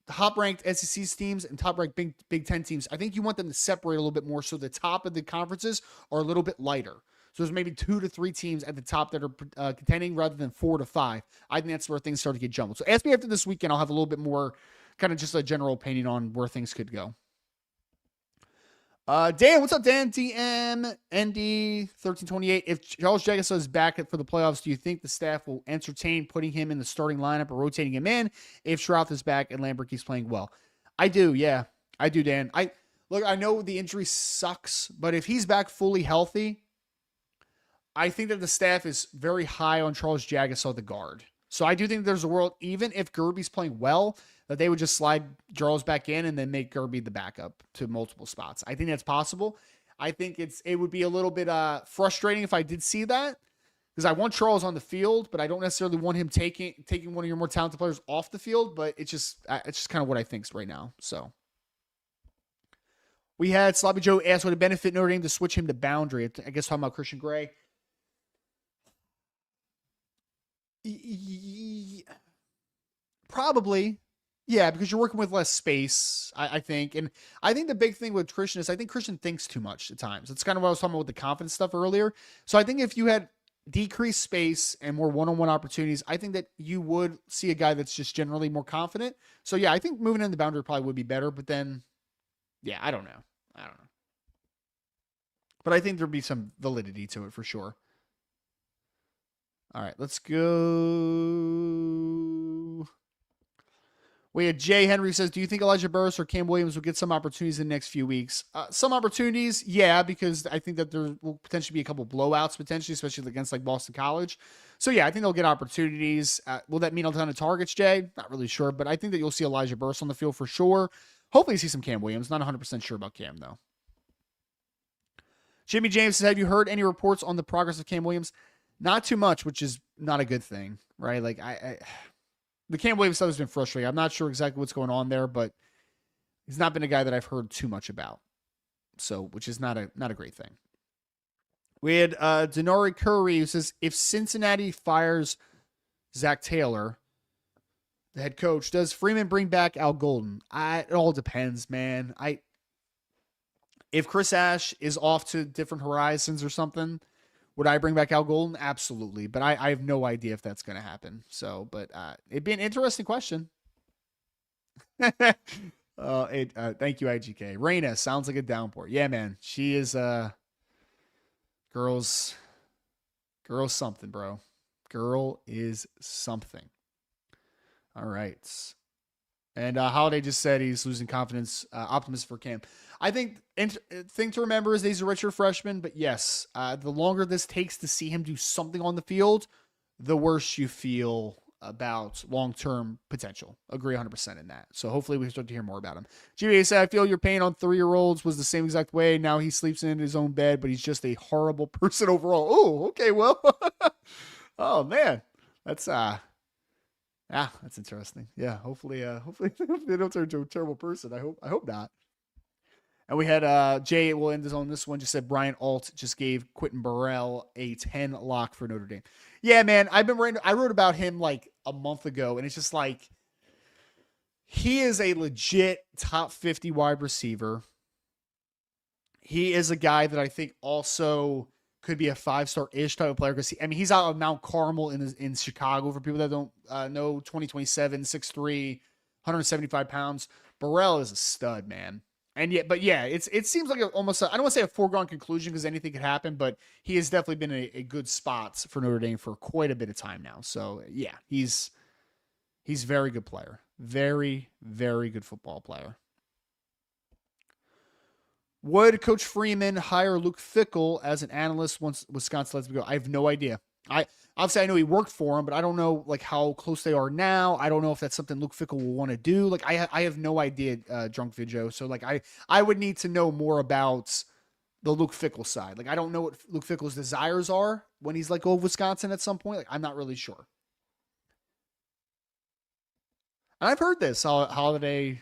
top-ranked SEC teams and top-ranked Big Ten teams. I think you want them to separate a little bit more so the top of the conferences are a little bit lighter. So there's maybe 2 to 3 teams at the top that are contending rather than 4 to 5. I think that's where things start to get jumbled. So ask me after this weekend. I'll have a little bit more kind of just a general opinion on where things could go. Dan, what's up, Dan? DM ND 1328. If Charles Jagasa is back for the playoffs, do you think the staff will entertain putting him in the starting lineup or rotating him in if Shroff is back and Lambert keeps playing well? I do, yeah. I do, Dan. I know the injury sucks, but if he's back fully healthy, I think that the staff is very high on Charles Jagasa, the guard. So I do think there's a world, even if Gerby's playing well, that they would just slide Charles back in and then make Gerby the backup to multiple spots. I think that's possible. I think it would be a little bit frustrating if I did see that, because I want Charles on the field, but I don't necessarily want him taking one of your more talented players off the field. But it's just kind of what I think right now. So we had Sloppy Joe ask, would it benefit Notre Dame to switch him to boundary? I guess talking about Christian Gray. Probably. Yeah, because you're working with less space, I think. And I think the big thing with Christian is I think Christian thinks too much at times. It's kind of what I was talking about with the confidence stuff earlier. So I think if you had decreased space and more one-on-one opportunities, I think that you would see a guy that's just generally more confident. So yeah, I think moving in the boundary probably would be better. But then, yeah, I don't know. But I think there'd be some validity to it for sure. All right, let's go. We had Jay Henry says, do you think Elijah Burris or Cam Williams will get some opportunities in the next few weeks? Some opportunities, yeah, because I think that there will potentially be a couple blowouts, potentially, especially against like Boston College. So yeah, I think they'll get opportunities. Will that mean a ton of targets, Jay? Not really sure, but I think that you'll see Elijah Burris on the field for sure. Hopefully see some Cam Williams. Not 100% sure about Cam, though. Jimmy James says, have you heard any reports on the progress of Cam Williams? Not too much, which is not a good thing, right? Like the Cam Williams stuff has been frustrating. I'm not sure exactly what's going on there, but he's not been a guy that I've heard too much about. So, which is not a great thing. We had Denari Curry who says, if Cincinnati fires Zach Taylor, the head coach, does Freeman bring back Al Golden? It all depends, man. If Chris Ash is off to different horizons or something, would I bring back Al Golden? Absolutely. But I have no idea if that's going to happen. So, but it'd be an interesting question. Thank you, IGK. Raina sounds like a downpour. Yeah, man. She is girls something, bro. Girl is something. All right. And Holiday just said he's losing confidence, optimism for Cam. I think thing to remember is he's a redshirt freshman, but yes, the longer this takes to see him do something on the field, the worse you feel about long-term potential. Agree 100% in that. So hopefully we can start to hear more about him. GBA said, I feel your pain on 3-year-olds was the same exact way. Now he sleeps in his own bed, but he's just a horrible person overall. Oh, okay, well. Oh, man. That's that's interesting. Yeah, hopefully they don't turn into a terrible person. I hope not. And we had Jay, we'll end this on this one, just said Brian Alt just gave Quentin Burrell a 10 lock for Notre Dame. Yeah, man, I wrote about him like a month ago, and it's just like he is a legit top 50 wide receiver. He is a guy that I think also could be a 5-star-ish type of player because he's out of Mount Carmel in Chicago. For people that don't know, 2027, 6'3", 175 pounds. Burrell is a stud, man. And yet, but yeah, it seems like almost I don't want to say a foregone conclusion because anything could happen, but he has definitely been a good spot for Notre Dame for quite a bit of time now. So yeah, he's a very good player, very, very good football player. Would Coach Freeman hire Luke Fickell as an analyst once Wisconsin lets him go? I have no idea. Obviously I know he worked for him, but I don't know like how close they are now. I don't know if that's something Luke Fickell will want to do. Like I have no idea, Drunk Video. So like I would need to know more about the Luke Fickell side. Like I don't know what Luke Fickell's desires are when he's let go of Wisconsin at some point. Like I'm not really sure. And I've heard this Holiday.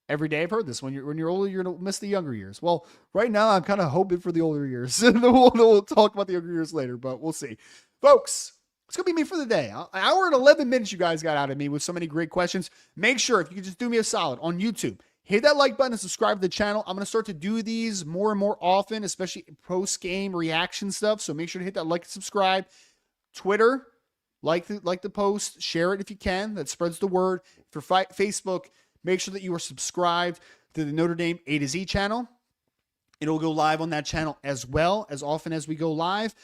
Every day I've heard this. When you're older, you're gonna miss the younger years. Well, right now I'm kind of hoping for the older years. And we'll talk about the younger years later, but we'll see. Folks, it's gonna be me for the day. An hour and 11 minutes you guys got out of me with so many great questions. Make sure if you could just do me a solid on YouTube, hit that like button and subscribe to the channel. I'm gonna start to do these more and more often, especially post-game reaction stuff. So make sure to hit that like and subscribe. Twitter, like the post, share it if you can. That spreads the word. For Facebook, make sure that you are subscribed to the Notre Dame A to Z channel. It'll go live on that channel as well as often as we go live.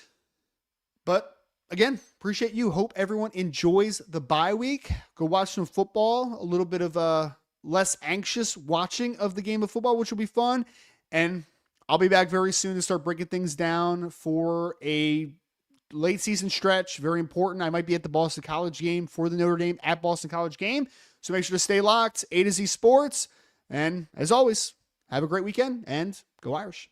But again, appreciate you. Hope everyone enjoys the bye week. Go watch some football. A little bit of less anxious watching of the game of football, which will be fun. And I'll be back very soon to start breaking things down for a late season stretch. Very important. I might be at the Boston College game for the Notre Dame at Boston College game. So make sure to stay locked. A to Z Sports. And as always, have a great weekend and go Irish.